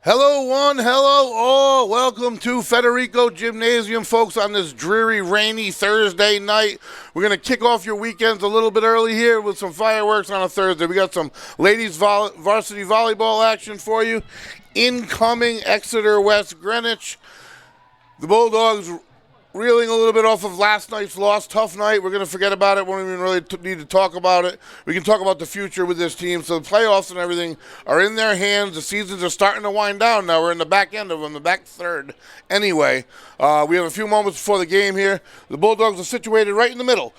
Hello, one, hello, all. Welcome to Federico Gymnasium, folks, on this dreary, rainy Thursday night. We're going to kick off your weekends a little bit early here with some fireworks on a Thursday. We got some ladies varsity volleyball action for you. Incoming Exeter-West Greenwich. The Bulldogs reeling a little bit off of last night's loss. Tough night. We're going to forget about it. We don't even really need to talk about it. We can talk about the future with this team. So the playoffs and everything are in their hands. The seasons are starting to wind down now. We're in the back end of them, the back third. Anyway, we have a few moments before the game here. The Bulldogs are situated right in the middle.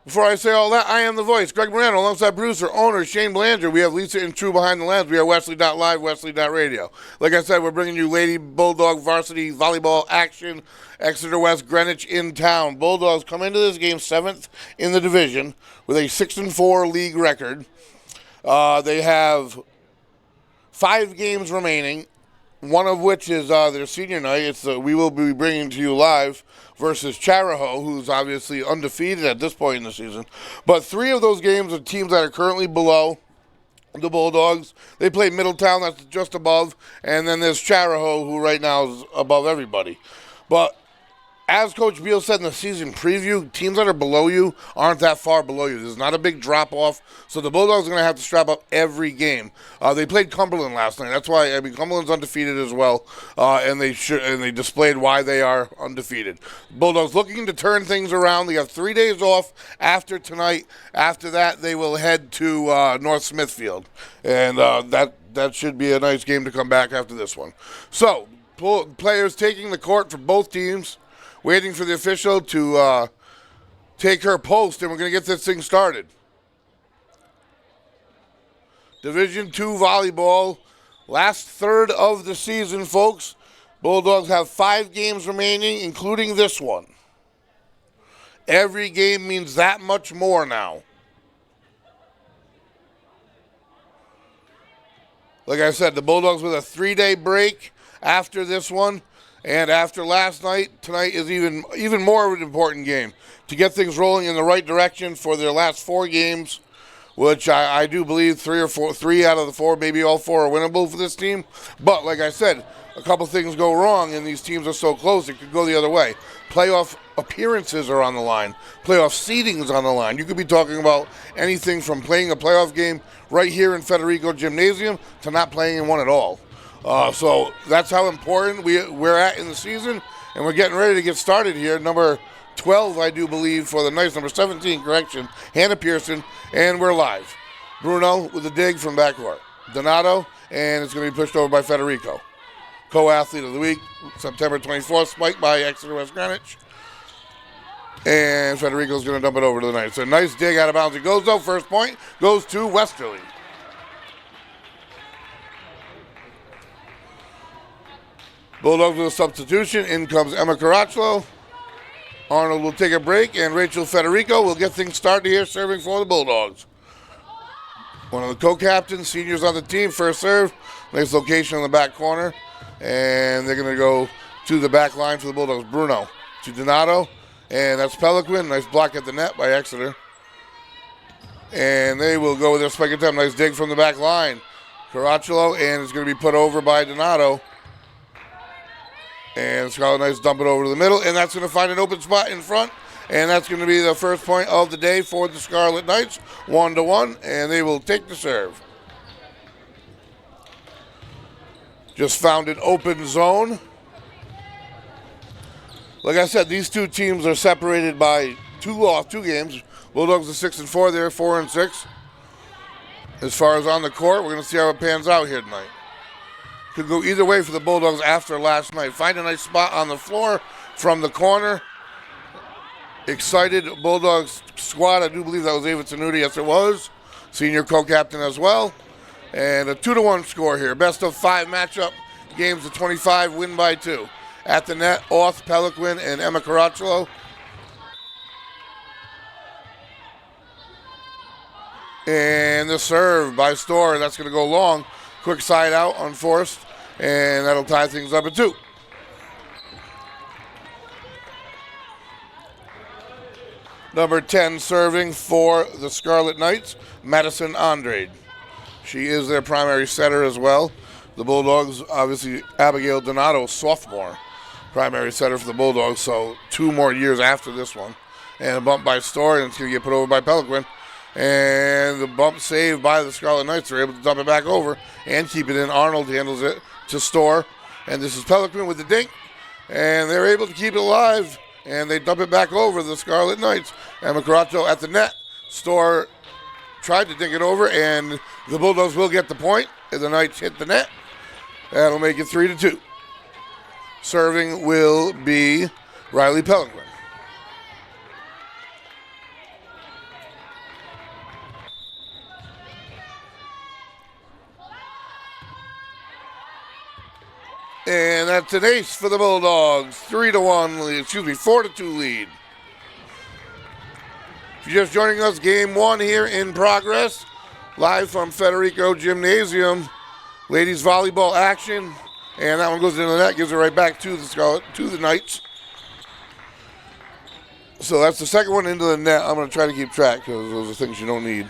Before I say all that, I am the voice, Greg Morano, alongside producer, owner, Shane Belanger. We have Lisa and True behind the lens. We are Westerly.live, Westerly.radio. Like I said, we're bringing you Lady Bulldog varsity volleyball action. Exeter-West Greenwich in town. Bulldogs come into this game 7th in the division with a 6-4 league record. They have 5 games remaining, one of which is their senior night. We will be bringing to you live versus Charahoe, who's obviously undefeated at this point in the season. But 3 of those games are teams that are currently below the Bulldogs. They play Middletown, that's just above, and then there's Charahoe, who right now is above everybody. But as Coach Beal said in the season preview, teams that are below you aren't that far below you. There's not a big drop-off, so the Bulldogs are going to have to strap up every game. They played Cumberland last night. That's why, Cumberland's undefeated as well, and they displayed why they are undefeated. Bulldogs looking to turn things around. They have 3 days off after tonight. After that, they will head to North Smithfield, and that should be a nice game to come back after this one. So, players taking the court for both teams, waiting for the official to take her post, and we're going to get this thing started. Division II volleyball, last third of the season, folks. Bulldogs have 5 games remaining, including this one. Every game means that much more now. Like I said, the Bulldogs with a 3-day break after this one. And after last night, tonight is even more of an important game to get things rolling in the right direction for their last 4 games, which I do believe 3 out of the 4, maybe all 4 are winnable for this team. But like I said, a couple things go wrong, and these teams are so close it could go the other way. Playoff appearances are on the line. Playoff seeding is on the line. You could be talking about anything from playing a playoff game right here in Federico Gymnasium to not playing in one at all. So that's how important we're at in the season, and we're getting ready to get started here. Number 12, I do believe, for the Knights. Number 17, correction, Hannah Pearson, and we're live. Bruno with a dig from backcourt. Donato, and it's going to be pushed over by Federico. Co-athlete of the week, September 24th, spiked by Exeter-West Greenwich. And Federico's going to dump it over to the Knights. So nice dig out of bounds. It goes, though. First point goes to Westerly. Bulldogs with a substitution. In comes Emma Caracciolo. Arnold will take a break, and Rachel Federico will get things started here serving for the Bulldogs. One of the co-captains, seniors on the team, first serve. Nice location on the back corner. And they're going to go to the back line for the Bulldogs. Bruno to Donato, and that's Peliquin. Nice block at the net by Exeter. And they will go with their spike attempt. Nice dig from the back line. Caracciolo, and it's going to be put over by Donato. And Scarlett Knights dump it over to the middle, and that's going to find an open spot in front. And that's going to be the first point of the day for the Scarlet Knights, 1-1, and they will take the serve. Just found an open zone. Like I said, these two teams are separated by 2 games. Bulldogs are 6-4, they're 4-6. As far as on the court, we're going to see how it pans out here tonight. Could go either way for the Bulldogs after last night. Find a nice spot on the floor from the corner. Excited Bulldogs squad. I do believe that was Ava Tenuti. Yes, it was. Senior co-captain as well. And a 2-1 score here. Best of 5 matchup. Games of 25, win by 2. At the net, Orth, Peliquin, and Emma Caracciolo. And the serve by Storr. That's going to go long. Quick side out, unforced, and that'll tie things up at 2. Number 10 serving for the Scarlet Knights, Madison Andrade. She is their primary setter as well. The Bulldogs, obviously, Abigail Donato, sophomore, primary setter for the Bulldogs, so 2 more years after this one. And a bump by Storr, and it's going to get put over by Pelican. And the bump saved by the Scarlet Knights. They're able to dump it back over and keep it in. Arnold handles it to Storr. And this is Pelican with the dink. And they're able to keep it alive. And they dump it back over the Scarlet Knights. And Macaracho at the net. Storr tried to dink it over, and the Bulldogs will get the point. And the Knights hit the net. That'll make it 3-2. Serving will be Riley Pelican. And that's an ace for the Bulldogs. 3-1 lead, 4-2 lead. If you're just joining us, game 1 here in progress. Live from Federico Gymnasium. Ladies volleyball action. And that one goes into the net, gives it right back to the Knights. So that's the second one into the net. I'm going to try to keep track because those are things you don't need.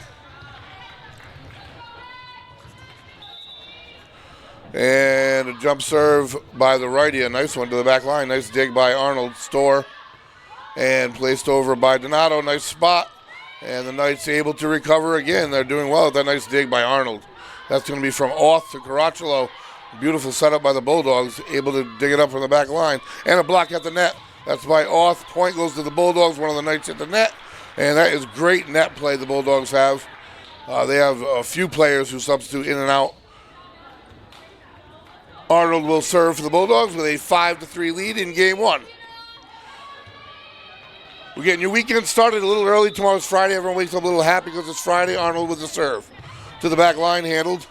And a jump serve by the righty. A nice one to the back line. Nice dig by Arnold. Storr. And placed over by Donato. Nice spot. And the Knights able to recover again. They're doing well with that nice dig by Arnold. That's going to be from Auth to Caracciolo. Beautiful setup by the Bulldogs. Able to dig it up from the back line. And a block at the net. That's by Auth. Point goes to the Bulldogs. One of the Knights at the net. And that is great net play the Bulldogs have. They have a few players who substitute in and out. Arnold will serve for the Bulldogs with a 5-3 lead in game 1. We're getting your weekend started a little early. Tomorrow's Friday. Everyone wakes up a little happy because it's Friday. Arnold with the serve. To the back line, handled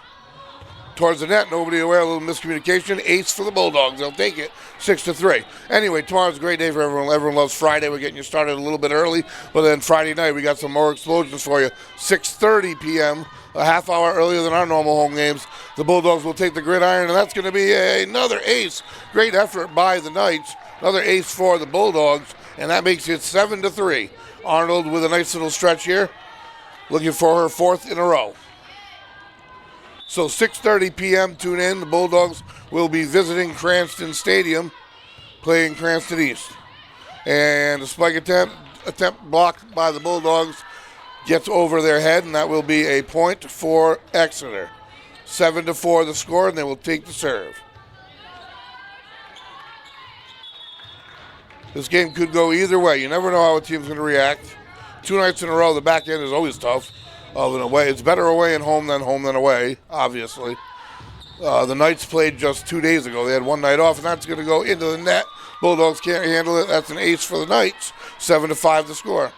towards the net. Nobody aware. A little miscommunication. Ace for the Bulldogs. They'll take it. 6-3. Anyway, tomorrow's a great day for everyone. Everyone loves Friday. We're getting you started a little bit early. But then Friday night, we got some more explosions for you. 6:30 p.m., a half hour earlier than our normal home games. The Bulldogs will take the gridiron, and that's going to be another ace. Great effort by the Knights. Another ace for the Bulldogs, and that makes it 7-3. Arnold with a nice little stretch here. Looking for her 4th in a row. So 6:30 p.m., tune in. The Bulldogs will be visiting Cranston Stadium, playing Cranston East. And the spike attempt blocked by the Bulldogs gets over their head, and that will be a point for Exeter. 7-4 the score, and they will take the serve. This game could go either way. You never know how a team's going to react. 2 nights in a row, the back end is always tough. Away. It's better away and home than away, obviously. The Knights played just 2 days ago. They had 1 night off, and that's going to go into the net. Bulldogs can't handle it. That's an ace for the Knights. 7-5 the score.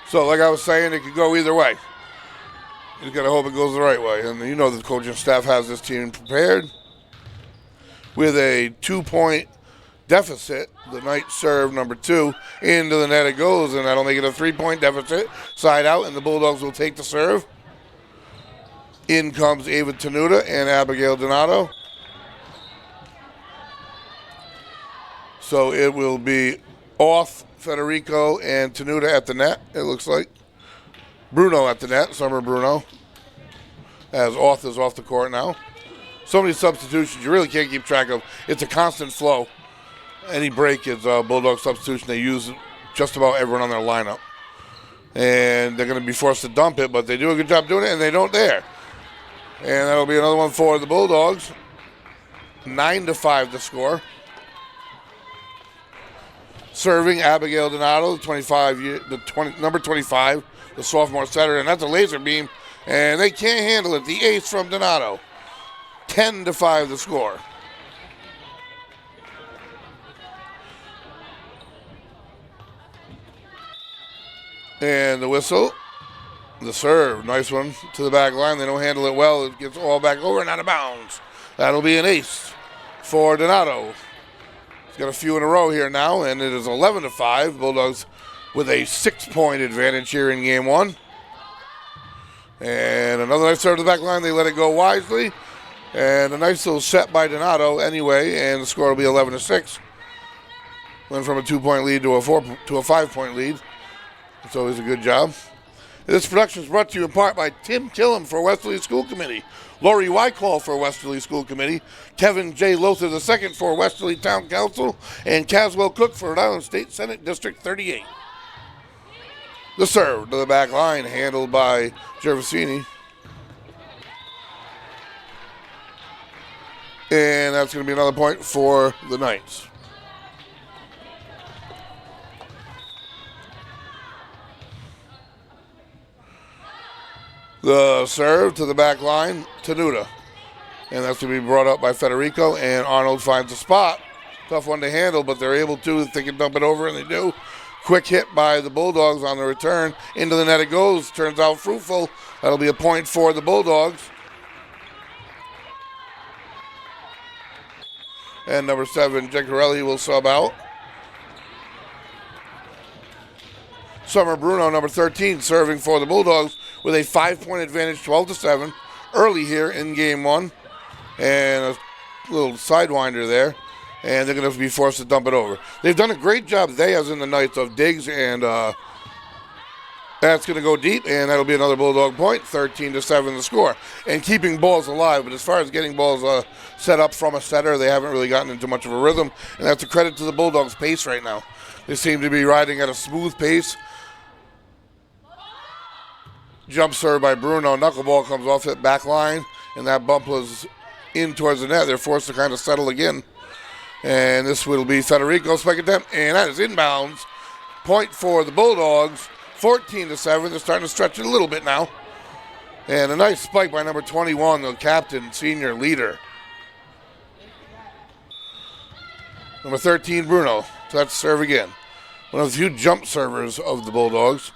So, like I was saying, it could go either way. You got to hope it goes the right way. And you know the coaching staff has this team prepared. With a 2-point deficit, the Knights serve number 2 into the net it goes, and that'll make it a 3-point deficit. Side out, and the Bulldogs will take the serve. In comes Ava Tenuta and Abigail Donato. So it will be off Federico and Tenuta at the net, it looks like. Bruno at the net, Summer Bruno, as Auth is off the court now. So many substitutions you really can't keep track of. It's a constant flow. Any break is a Bulldog substitution. They use just about everyone on their lineup. And they're going to be forced to dump it, but they do a good job doing it, and they don't dare. And that'll be another one for the Bulldogs. 9-5 the score. Serving Abigail Donato, number 25, the sophomore setter, and that's a laser beam, and they can't handle it. The ace from Donato. 10-5 the score. And the whistle, the serve, nice one to the back line. They don't handle it well. It gets all back over and out of bounds. That'll be an ace for Donato. He's got a few in a row here now, and it is 11-5. Bulldogs with a 6-point advantage here in game 1. And another nice serve to the back line. They let it go wisely. And a nice little set by Donato anyway, and the score will be 11-6. Went from a 2-point lead to a 5-point lead. It's always a good job. This production is brought to you in part by Tim Killam for Westerly School Committee, Lori Wycall for Westerly School Committee, Kevin J. Lothar II for Westerly Town Council, and Caswell Cook for Rhode Island State Senate District 38. The serve to the back line, handled by Gervasini. And that's going to be another point for the Knights. The serve to the back line, Tenuta. And that's going to be brought up by Federico, and Arnold finds a spot. Tough one to handle, but they're able to if they can dump it over, and they do. Quick hit by the Bulldogs on the return. Into the net it goes. Turns out fruitful. That'll be a point for the Bulldogs. And number 7, Giacarelli will sub out. Summer Bruno, number 13, serving for the Bulldogs with a 5-point advantage, 12-7, early here in game 1. And a little sidewinder there. And they're going to be forced to dump it over. They've done a great job, they as in the Knights, of digs, and that's going to go deep, and that'll be another Bulldog point, 13-7 the score. And keeping balls alive, but as far as getting balls set up from a setter, they haven't really gotten into much of a rhythm, and that's a credit to the Bulldogs' pace right now. They seem to be riding at a smooth pace. Jump serve by Bruno. Knuckleball comes off it, back line, and that bump was in towards the net. They're forced to kind of settle again. And this will be Federico's spike attempt, and that is inbounds. Point for the Bulldogs, 14-7. They're starting to stretch it a little bit now. And a nice spike by number 21, the captain, senior leader. Number 13, Bruno. So that's serve again. One of the few jump servers of the Bulldogs.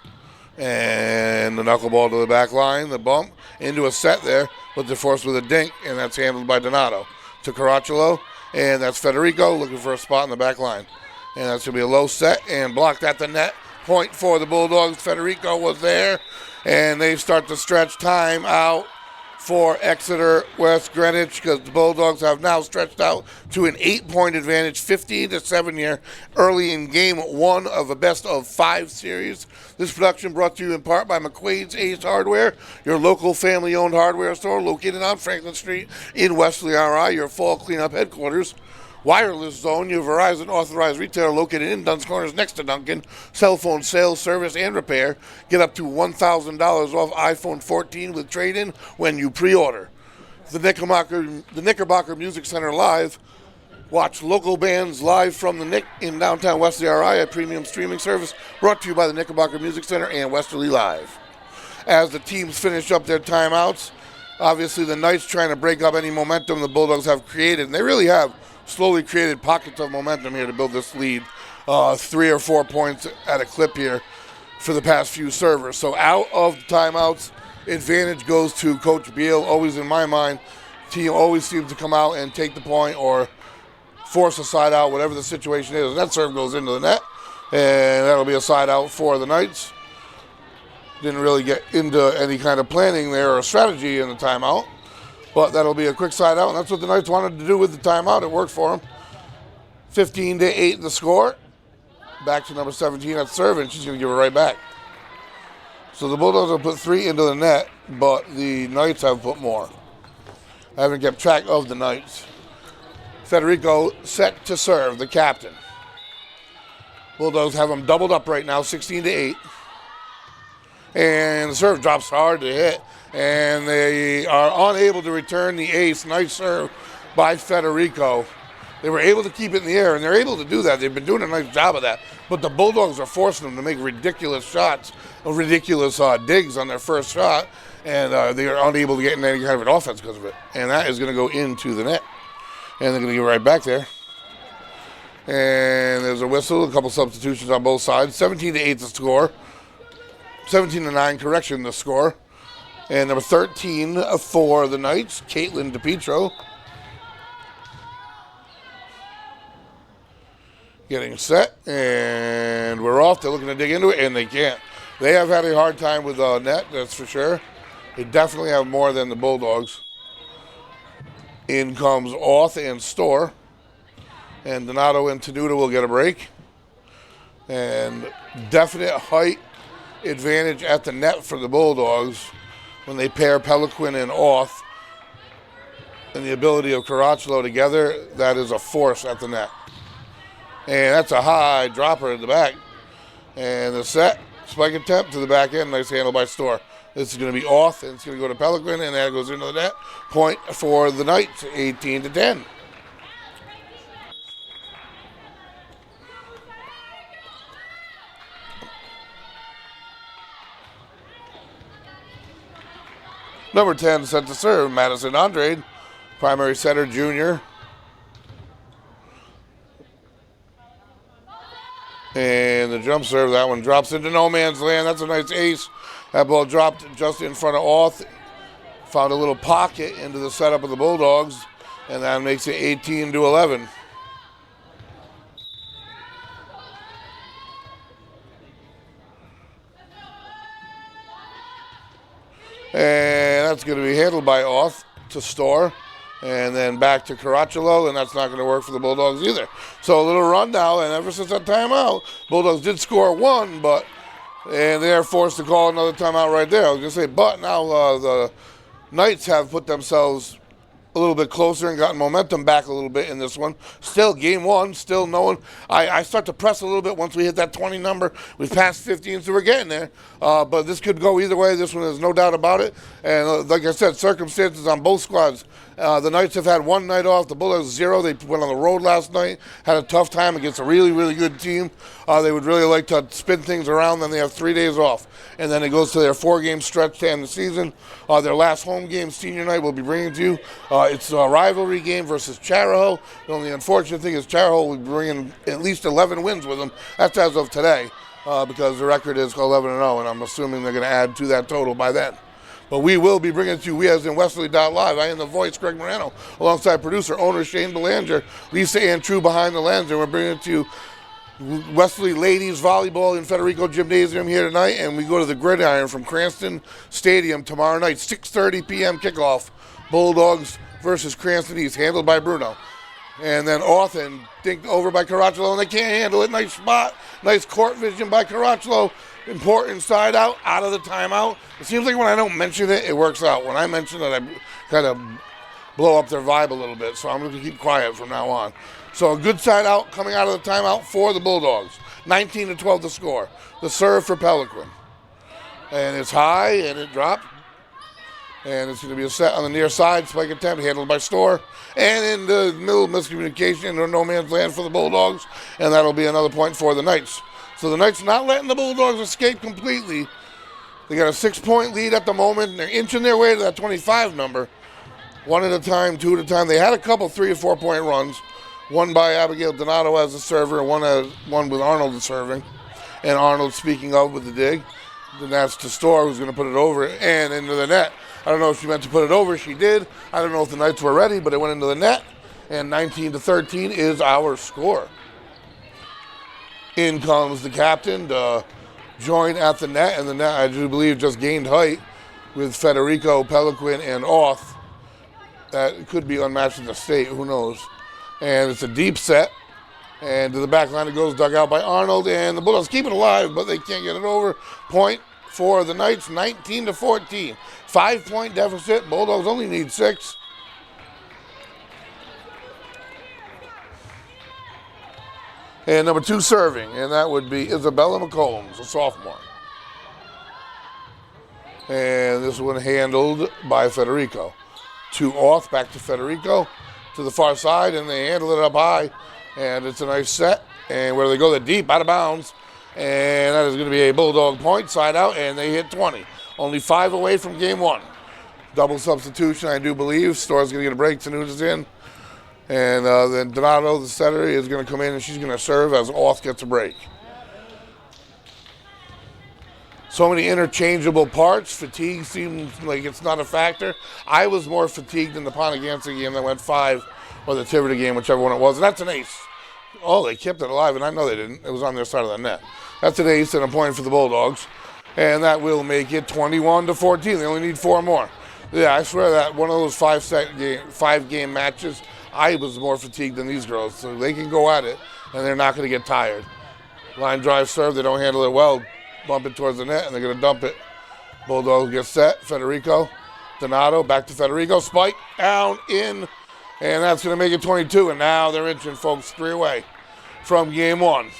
And the knuckleball to the back line, the bump into a set there, but they're forced with a dink, and that's handled by Donato. To Caracciolo, and that's Federico looking for a spot in the back line. And that's going to be a low set and blocked at the net. Point for the Bulldogs. Federico was there, and they start to stretch time out for Exeter-West Greenwich because the Bulldogs have now stretched out to an 8-point advantage, 15-7 here, early in game 1 of a best-of-5 series. This production brought to you in part by McQuaid's Ace Hardware, your local family-owned hardware store located on Franklin Street in Westerly, RI, your fall cleanup headquarters. Wireless Zone, your Verizon authorized retailer located in Dunn's Corners next to Duncan. Cell phone sales, service, and repair. Get up to $1,000 off iPhone 14 with trade-in when you pre-order. The Knickerbocker Music Center Live. Watch local bands live from the Nick in downtown Westerly, RI, a premium streaming service brought to you by the Knickerbocker Music Center and Westerly Live. As the teams finish up their timeouts, obviously the Knights trying to break up any momentum the Bulldogs have created, and they really have slowly created pockets of momentum here to build this lead. 3 or 4 points at a clip here for the past few servers. So out of the timeouts, advantage goes to Coach Beal. Always in my mind, team always seems to come out and take the point or force a side out, whatever the situation is. And that serve goes into the net, and that'll be a side out for the Knights. Didn't really get into any kind of planning there or strategy in the timeout. But that'll be a quick side out, and that's what the Knights wanted to do with the timeout. It worked for them. 15-8 the score. Back to number 17 at serve, and she's going to give it right back. So the Bulldogs have put 3 into the net, but the Knights have put more. I haven't kept track of the Knights. Federico set to serve, the captain. Bulldogs have them doubled up right now, 16-8. And the serve drops hard to hit. And they are unable to return the ace. Nice serve by Federico. They were able to keep it in the air, and they're able to do that. They've been doing a nice job of that. But the Bulldogs are forcing them to make ridiculous shots, ridiculous digs on their first shot, and they are unable to get in any kind of an offense because of it. And that is going to go into the net. And they're going to get right back there. And there's a whistle, a couple substitutions on both sides. 17-8 the score. 17-9, correction, the score. And number 13 for the Knights, Caitlin DePietro. Getting set, and we're off. They're looking to dig into it, and they can't. They have had a hard time with net, that's for sure. They definitely have more than the Bulldogs. In comes Auth and Storr. And Donato and Tenuta will get a break. And definite height advantage at the net for the Bulldogs when they pair Peliquin and Auth. And the ability of Caracciolo together, that is a force at the net. And that's a high dropper at the back. And the set, spike attempt to the back end, nice handle by Storr. This is going to be Auth, and it's going to go to Peliquin, and that goes into the net. Point for the Knights, 18-10. Number 10 set to serve, Madison Andrade, primary setter, junior. And the jump serve, that one drops into no man's land. That's a nice ace. That ball dropped just in front of Auth. Found a little pocket into the setup of the Bulldogs, and that makes it 18-11. And that's going to be handled by Auth to Storr. And then back to Caracciolo, and that's not going to work for the Bulldogs either. So a little run now, and ever since that timeout, Bulldogs did score one, and they're forced to call another timeout right there. I was going to say, but now the Knights have put themselves a little bit closer and gotten momentum back a little bit in this one. Still game one, still knowing. I start to press a little bit once we hit that 20 number. We've passed 15, so we're getting there. But this could go either way. This one, there's no doubt about it. And like I said, circumstances on both squads. The Knights have had one night off. The Bulldogs 0. They went on the road last night. Had a tough time against a really, really good team. They would really like to spin things around. Then they have 3 days off. And then it goes to their 4-game stretch to end the season. Their last home game, senior night, we'll be bringing to you. It's a rivalry game versus Charahoe. The only unfortunate thing is Charahoe will be bringing at least 11 wins with them. That's as of today because the record is 11-0, and I'm assuming they're going to add to that total by then. But we will be bringing it to you, we as in Westerly.live. I am the voice, Greg Morano, alongside producer, owner Shane Belanger, Lisa Ann True behind the lens, and we're bringing it to you Westerly Ladies Volleyball in Federico Gymnasium here tonight, and we go to the Gridiron from Cranston Stadium tomorrow night, 6:30 p.m. kickoff. Bulldogs versus Cranston East, handled by Bruno. And then Auth and dinked over by Caracciolo, and they can't handle it. Nice spot, nice court vision by Caracciolo. Important side out of the timeout. It seems like when I don't mention it, it works out. When I mention it, I kind of blow up their vibe a little bit, so I'm going to keep quiet from now on. So a good side out coming out of the timeout for the Bulldogs. 19-12 the score. The serve for Peliquin. And it's high, and it dropped. And it's going to be a set on the near side. Spike attempt handled by Storr. And in the middle, miscommunication or no man's land for the Bulldogs. And that'll be another point for the Knights. So the Knights not letting the Bulldogs escape completely. They got a 6-point lead at the moment, and they're inching their way to that 25 number. 1 at a time, 2 at a time. They had a couple 3 or 4 point runs. One by Abigail Donato as a server, one with Arnold serving. And Arnold, speaking of, with the dig. Then that's to Storr, who's going to put it over and into the net. I don't know if she meant to put it over. She did. I don't know if the Knights were ready, but it went into the net. And 19-13 is our score. In comes the captain to join at the net, and the net, I do believe, just gained height with Federico, Peliquin, and Auth. That could be unmatched in the state, who knows. And it's a deep set, and to the back line it goes, dug out by Arnold, and the Bulldogs keep it alive, but they can't get it over. Point for the Knights, 19-14. 5-point deficit. Bulldogs only need 6. And number 2 serving, and that would be Isabella McCombs, a sophomore. And this one handled by Federico. To Auth, back to Federico, to the far side, and they handle it up high. And it's a nice set. And where they go, they're deep, out of bounds. And that is going to be a Bulldog point, side out, and they hit 20. Only 5 away from game 1. Double substitution, I do believe. Storr's going to get a break. Tenuda's in. And then Donato, the setter, is going to come in, and she's going to serve as Auth gets a break. So many interchangeable parts. Fatigue seems like it's not a factor. I was more fatigued in the Pontigancy game that went 5, or the Tiverton game, whichever one it was. And that's an ace. Oh, they kept it alive, and I know they didn't. It was on their side of the net. That's an ace and a point for the Bulldogs. And that will make it 21-14. They only need 4 more. Yeah, I swear that one of those 5-game matches, I was more fatigued than these girls. So they can go at it, and they're not going to get tired. Line drive serve, they don't handle it well. bump it towards the net, and they're going to dump it. Bulldogs get set. Federico, Donato, back to Federico. Spike, down, in, and that's going to make it 22. And now they're inching, folks, 3 away from game 1.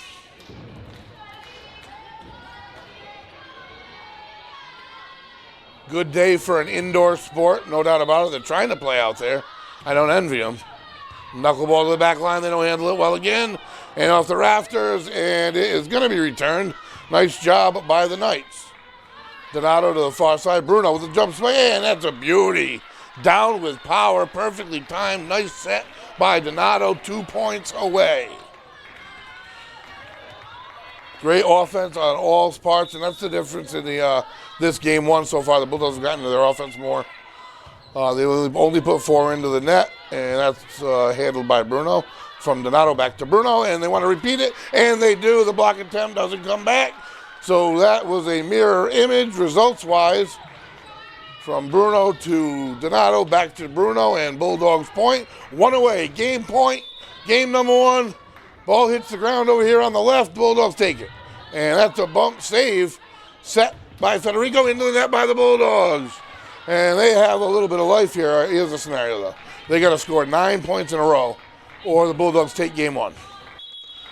Good day for an indoor sport, no doubt about it. They're trying to play out there. I don't envy them. Knuckleball to the back line. They don't handle it well again. And off the rafters, and it is going to be returned. Nice job by the Knights. Donato to the far side. Bruno with a jump swing, and that's a beauty. Down with power, perfectly timed. Nice set by Donato, 2 points away. Great offense on all parts, and that's the difference in the this game 1 so far. The Bulldogs have gotten to their offense more. They only put 4 into the net, and that's handled by Bruno. From Donato back to Bruno, and they want to repeat it, and they do. The block attempt doesn't come back. So that was a mirror image, results-wise, from Bruno to Donato, back to Bruno, and Bulldogs point. 1 away, game point, game number 1. Ball hits the ground over here on the left, Bulldogs take it. And that's a bump save set by Federico into the net by the Bulldogs. And they have a little bit of life here. Here's the scenario, though. They got to score 9 points in a row, or the Bulldogs take game 1.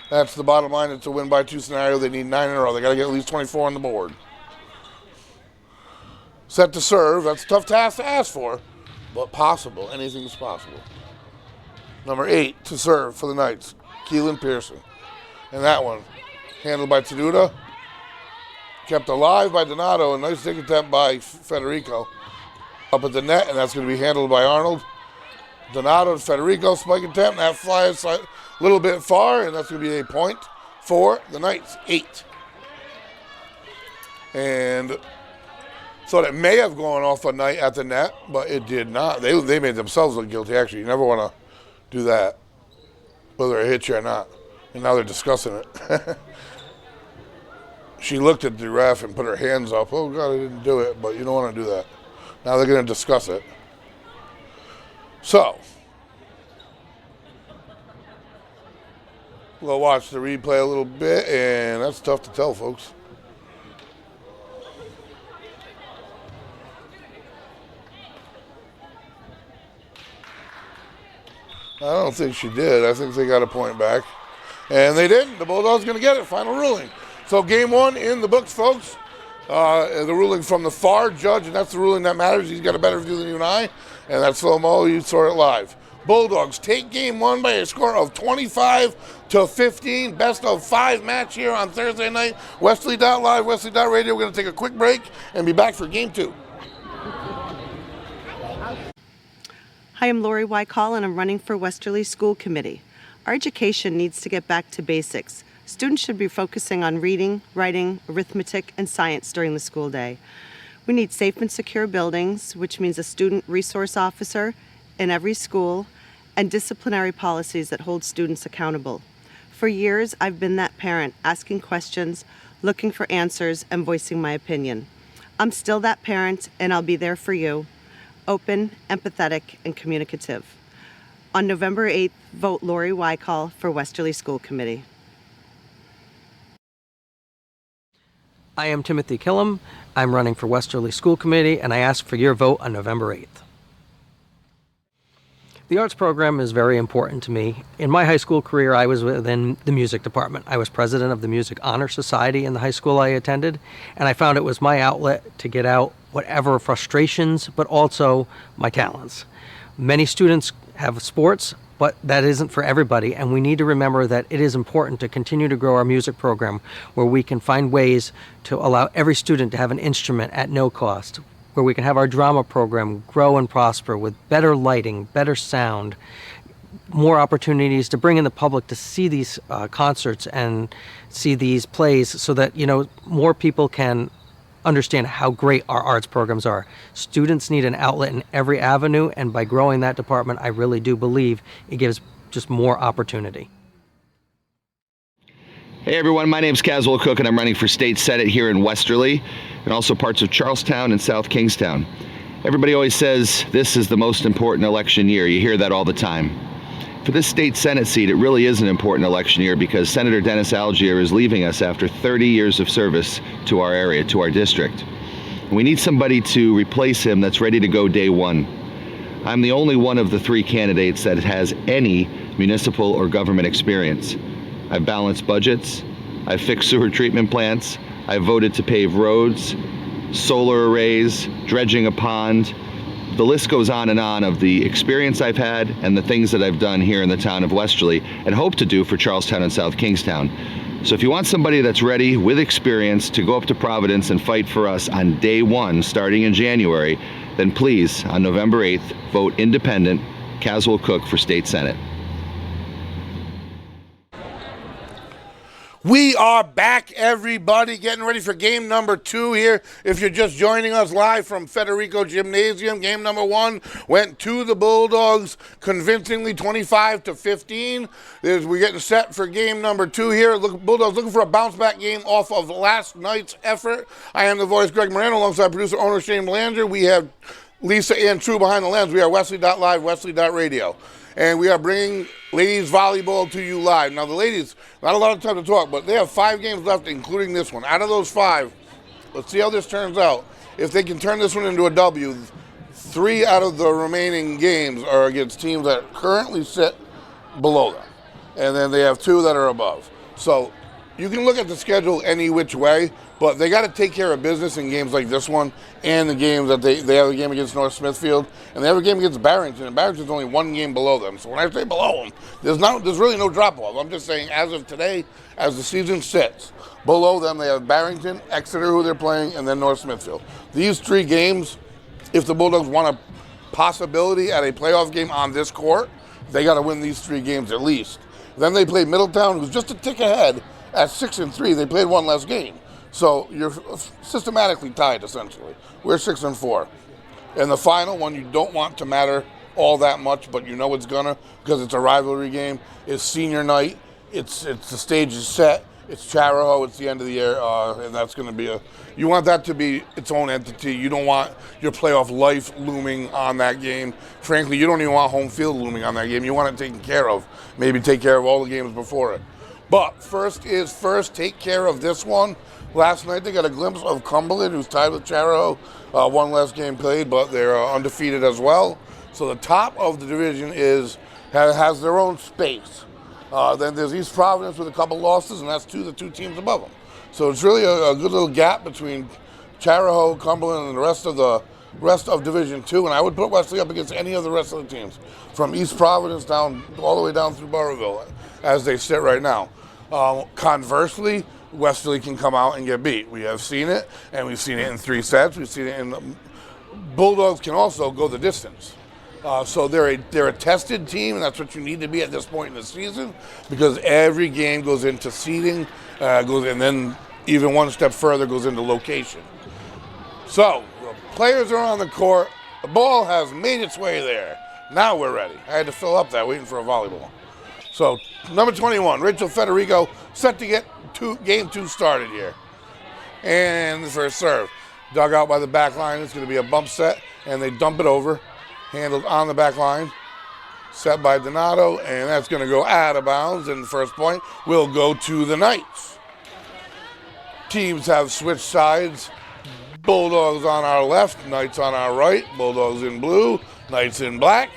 That's the bottom line. It's a win by 2 scenario. They need 9 in a row. They got to get at least 24 on the board. Set to serve. That's a tough task to ask for, but possible. Anything's possible. Number 8 to serve for the Knights, Keelan Pearson. And that one, handled by Tenuta. Kept alive by Donato. A nice dig attempt by Federico. Up at the net, and that's going to be handled by Arnold. Donato to Federico, spike attempt, and that flies a little bit far, and that's going to be a point for the Knights, 8. And thought it may have gone off a Knight at the net, but it did not. They made themselves look guilty, actually. You never want to do that, whether it hits you or not. And now they're discussing it. She looked at the ref and put her hands up. Oh, God, I didn't do it, but you don't want to do that. Now they're going to discuss it. So, we'll watch the replay a little bit, and that's tough to tell, folks. I don't think she did. I think they got a point back. And they didn't. The Bulldogs going to get it. Final ruling. So game 1 in the books, folks. The ruling from the FAR judge, and that's the ruling that matters. He's got a better view than you and I, and that's Phil Mo. You saw it live. Bulldogs take game 1 by a score of 25-15. Best of 5 match here on Thursday night. Westerly.live, Westerly.radio. We're going to take a quick break and be back for game 2. Hi, I'm Lori Wykall, and I'm running for Westerly School Committee. Our education needs to get back to basics. Students should be focusing on reading, writing, arithmetic, and science during the school day. We need safe and secure buildings, which means a student resource officer in every school, and disciplinary policies that hold students accountable. For years, I've been that parent, asking questions, looking for answers, and voicing my opinion. I'm still that parent, and I'll be there for you, open, empathetic, and communicative. On November 8th, vote Lori Wykall for Westerly School Committee. I am Timothy Killam. I'm running for Westerly School Committee, and I ask for your vote on November 8th. The arts program is very important to me. In my high school career, I was within the music department. I was president of the Music Honor Society in the high school I attended, and I found it was my outlet to get out whatever frustrations, but also my talents. Many students have sports, but that isn't for everybody, and we need to remember that it is important to continue to grow our music program where we can find ways to allow every student to have an instrument at no cost, where we can have our drama program grow and prosper with better lighting, better sound, more opportunities to bring in the public to see these concerts and see these plays so that, more people can understand how great our arts programs are. Students need an outlet in every avenue, and by growing that department, I really do believe it gives just more opportunity. Hey everyone, my name's Caswell Cook and I'm running for State Senate here in Westerly and also parts of Charlestown and South Kingstown. Everybody always says this is the most important election year. You hear that all the time. For this state Senate seat, it really is an important election year because Senator Dennis Algier is leaving us after 30 years of service to our area, to our district. We need somebody to replace him that's ready to go day one. I'm the only one of the 3 candidates that has any municipal or government experience. I've balanced budgets, I've fixed sewer treatment plants, I've voted to pave roads, solar arrays, dredging a pond. The list goes on and on of the experience I've had and the things that I've done here in the town of Westerly and hope to do for Charlestown and South Kingstown. So if you want somebody that's ready with experience to go up to Providence and fight for us on day one starting in January, then please, on November 8th, vote independent, Caswell Cook for State Senate. We are back, everybody, getting ready for game number 2 here. If you're just joining us live from Federico Gymnasium, game number 1 went to the Bulldogs convincingly 25-15. We're getting set for game number 2 here. Bulldogs looking for a bounce-back game off of last night's effort. I am the voice, Greg Morano, alongside producer, owner Shane Belanger. We have Lisa and True behind the lens. We are Wesley.live, Wesley.radio. And we are bringing ladies volleyball to you live. Now, the ladies, not a lot of time to talk, but they have 5 games left, including this one. Out of those 5, let's see how this turns out. If they can turn this one into a W, 3 out of the remaining games are against teams that currently sit below them. And then they have 2 that are above. So you can look at the schedule any which way, but they got to take care of business in games like this one and the games that they have a game against North Smithfield and they have a game against Barrington, and Barrington's only 1 game below them. So when I say below them, there's really no drop-off. I'm just saying as of today, as the season sits, below them they have Barrington, Exeter, who they're playing, and then North Smithfield. These 3 games, if the Bulldogs want a possibility at a playoff game on this court, they got to win these 3 games at least. Then they play Middletown, who's just a tick ahead at 6-3. They played 1 less game. So you're systematically tied, essentially. We're 6-4. And the final one you don't want to matter all that much, but you know it's gonna, because it's a rivalry game, is senior night. It's the stage is set. It's Charahoe. It's the end of the year, and that's going to be you want that to be its own entity. You don't want your playoff life looming on that game. Frankly, you don't even want home field looming on that game. You want it taken care of. Maybe take care of all the games before it. But first is first, take care of this one. Last night they got a glimpse of Cumberland, who's tied with Charahoe. 1 less game played, but they're undefeated as well. So the top of the division has their own space. Then there's East Providence with a couple losses, and that's the two teams above them. So it's really a good little gap between Charahoe, Cumberland, and the rest of Division 2. And I would put Wesley up against any of the rest of the teams, from East Providence down all the way down through Burrillville, as they sit right now. Conversely, Westerly can come out and get beat. We have seen it, and we've seen it in 3 sets. We've seen it in the Bulldogs can also go the distance. So they're a tested team, and that's what you need to be at this point in the season, because every game goes into seeding, and then even one step further goes into location. So the players are on the court. The ball has made its way there. Now we're ready. I had to fill up that waiting for a volleyball. So number 21, Rachel Federico, set to get game 2 started here. And the first serve, dug out by the back line. It's going to be a bump set, and they dump it over. Handled on the back line, set by Donato, and that's going to go out of bounds, and the first point will go to the Knights. Teams have switched sides. Bulldogs on our left, Knights on our right. Bulldogs in blue, Knights in black.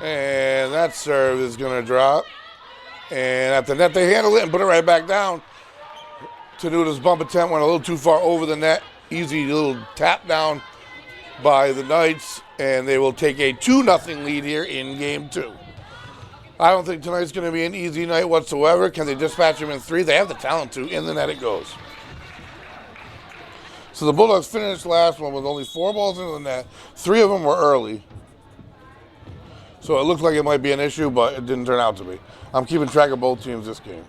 And that serve is going to drop. And at the net, they handle it and put it right back down. Tenuda's bump attempt went a little too far over the net. Easy little tap down by the Knights, and they will take a 2-0 lead here in game 2. I don't think tonight's going to be an easy night whatsoever. Can they dispatch them in 3? They have the talent to. In the net it goes. So the Bulldogs finished last one with only 4 balls into the net. 3 of them were early. So it looked like it might be an issue, but it didn't turn out to be. I'm keeping track of both teams this game.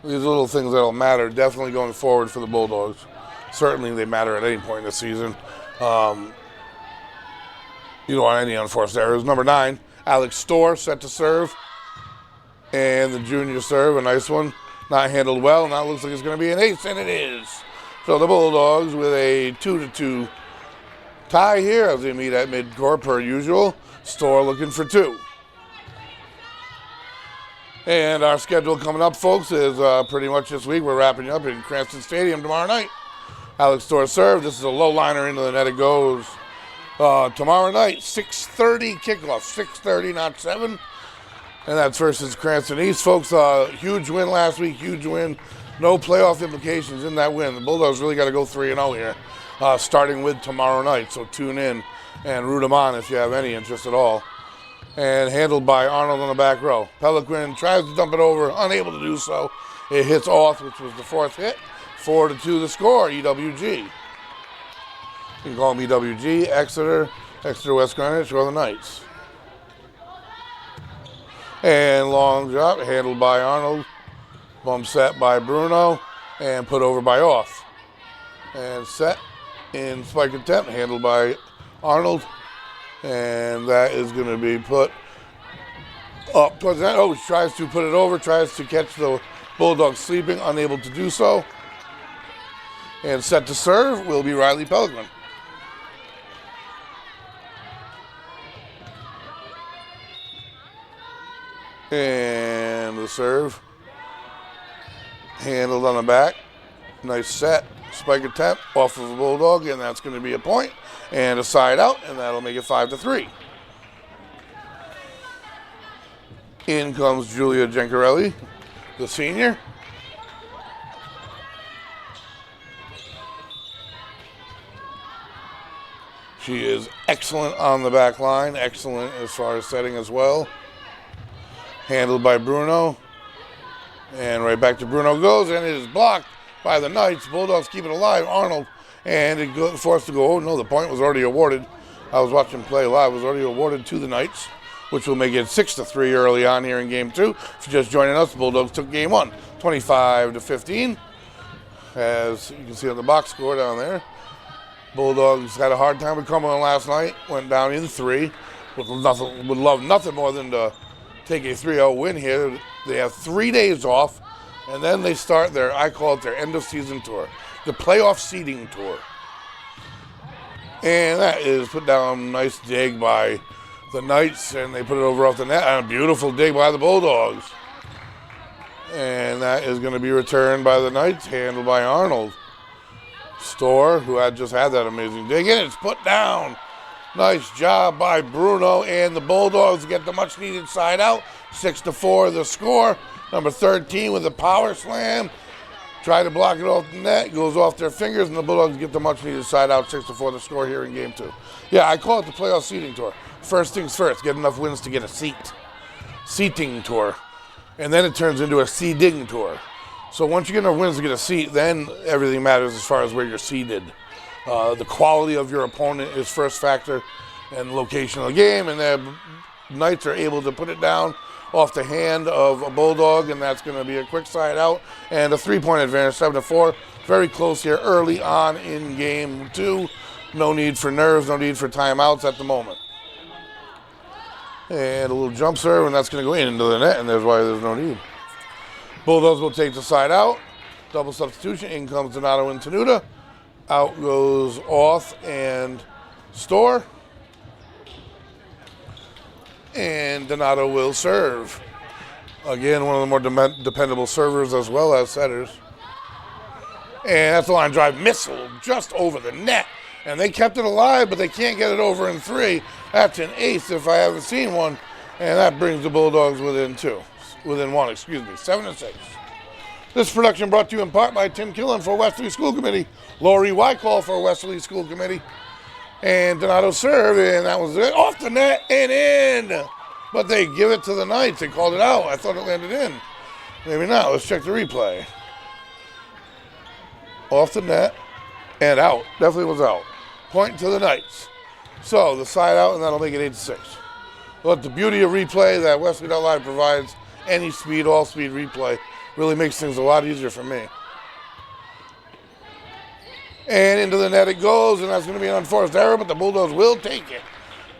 These little things that'll matter definitely going forward for the Bulldogs. Certainly they matter at any point in the season. You don't want any unforced errors. Number 9, Alex Storr, set to serve. And the junior serve, a nice one. Not handled well, and that looks like it's going to be an ace, and it is. So the Bulldogs with a 2-2 tie here as they meet at midcourt per usual. Storr looking for 2. And our schedule coming up, folks, is pretty much this week. We're wrapping up in Cranston Stadium tomorrow night. Alex Storr serve. This is a low liner into the net. It goes tomorrow night, 6:30 kickoff. 6:30, not 7. And that's versus Cranston East, folks. Huge win last week. Huge win. No playoff implications in that win. The Bulldogs really got to go 3-0 here, starting with tomorrow night. So tune in and root them on if you have any interest at all. And handled by Arnold on the back row. Peliquin tries to dump it over, unable to do so. It hits off, which was the 4th hit. 4-2 the score, EWG. You can call them EWG, Exeter-West Greenwich, or the Knights. And long drop, handled by Arnold. Bump set by Bruno, and put over by Off. And set in spike attempt, handled by Arnold. And that is going to be put up towards the net. Oh, tries to put it over, tries to catch the Bulldogs sleeping, unable to do so. And set to serve will be Riley Peliquin. And the serve. Handled on the back. Nice set. Spike attempt off of a Bulldog, and that's going to be a point. And a side out, and that'll make it 5-3. In comes Julia Gencarelli, the senior. She is excellent on the back line, excellent as far as setting as well. Handled by Bruno. And right back to Bruno goes, and it is blocked by the Knights. Bulldogs keep it alive. Arnold, and it got forced to go. Oh, no, the point was already awarded. I was watching play live. It was already awarded to the Knights, which will make it 6-3 early on here in Game 2. If you're just joining us, the Bulldogs took Game 1, 25-15. As you can see on the box score down there. Bulldogs had a hard time with Cumberland last night. Went down in 3. Would love nothing more than to take a 3-0 win here. They have 3 days off, and then they start their, I call it their end-of-season tour, the playoff seeding tour. And that is put down, nice dig by the Knights, and they put it over off the net. And a beautiful dig by the Bulldogs. And that is going to be returned by the Knights, handled by Arnold. Storr, who had just had that amazing dig, and it's put down. Nice job by Bruno, and the Bulldogs get the much-needed side out. 6-4 the score. Number 13 with a power slam. Try to block it off the net. Goes off their fingers, and the Bulldogs get the much-needed side out. 6-4 the score here in Game 2. Yeah, I call it the playoff seeding tour. First things first, get enough wins to get a seat. Seating tour. And then it turns into a seeding tour. So once you get enough wins to get a seat, then everything matters as far as where you're seated. The quality of your opponent is first factor, and the location of the game, and the Knights are able to put it down off the hand of a Bulldog, and that's going to be a quick side out and a 3-point advantage, 7-4. Very close here early on in Game 2. No need for nerves, no need for timeouts at the moment. And a little jump serve, and that's going to go into the net, and there's why there's no need. Bulldogs will take the side out. Double substitution. In comes Donato and Tenuta. Out goes Off and Storr. And Donato will serve. Again, one of the more dependable servers as well as setters. And that's a line drive missile just over the net. And they kept it alive, but they can't get it over in 3. That's an ace if I haven't seen one. And that brings the Bulldogs within 1, 7-6. This production brought to you in part by Tim Killen for Westerly School Committee, Lori Wycall for Westerly School Committee, and Donato serve, and that was it. Off the net and in. But they give it to the Knights. They called it out. I thought it landed in. Maybe not. Let's check the replay. Off the net and out. Definitely was out. Point to the Knights. So the side out, and that'll make it 8-6. But the beauty of replay that Westerly.Live provides, any speed, all speed replay, really makes things a lot easier for me. And into the net it goes, and that's going to be an unforced error, but the Bulldogs will take it.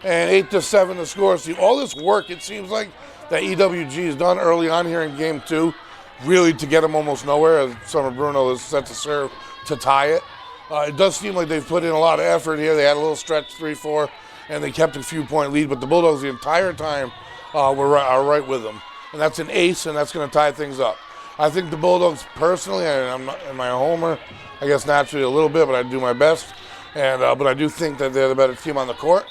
And 8-7 the score. See, all this work, it seems like, that EWG has done early on here in Game 2, really to get them almost nowhere, as Summer Bruno is set to serve to tie it. It does seem like they've put in a lot of effort here. They had a little stretch, 3-4, and they kept a few-point lead. But the Bulldogs the entire time are right with them. And that's an ace, and that's going to tie things up. I think the Bulldogs, personally, am I a homer? I guess naturally a little bit, but I do my best. But I do think that they're the better team on the court.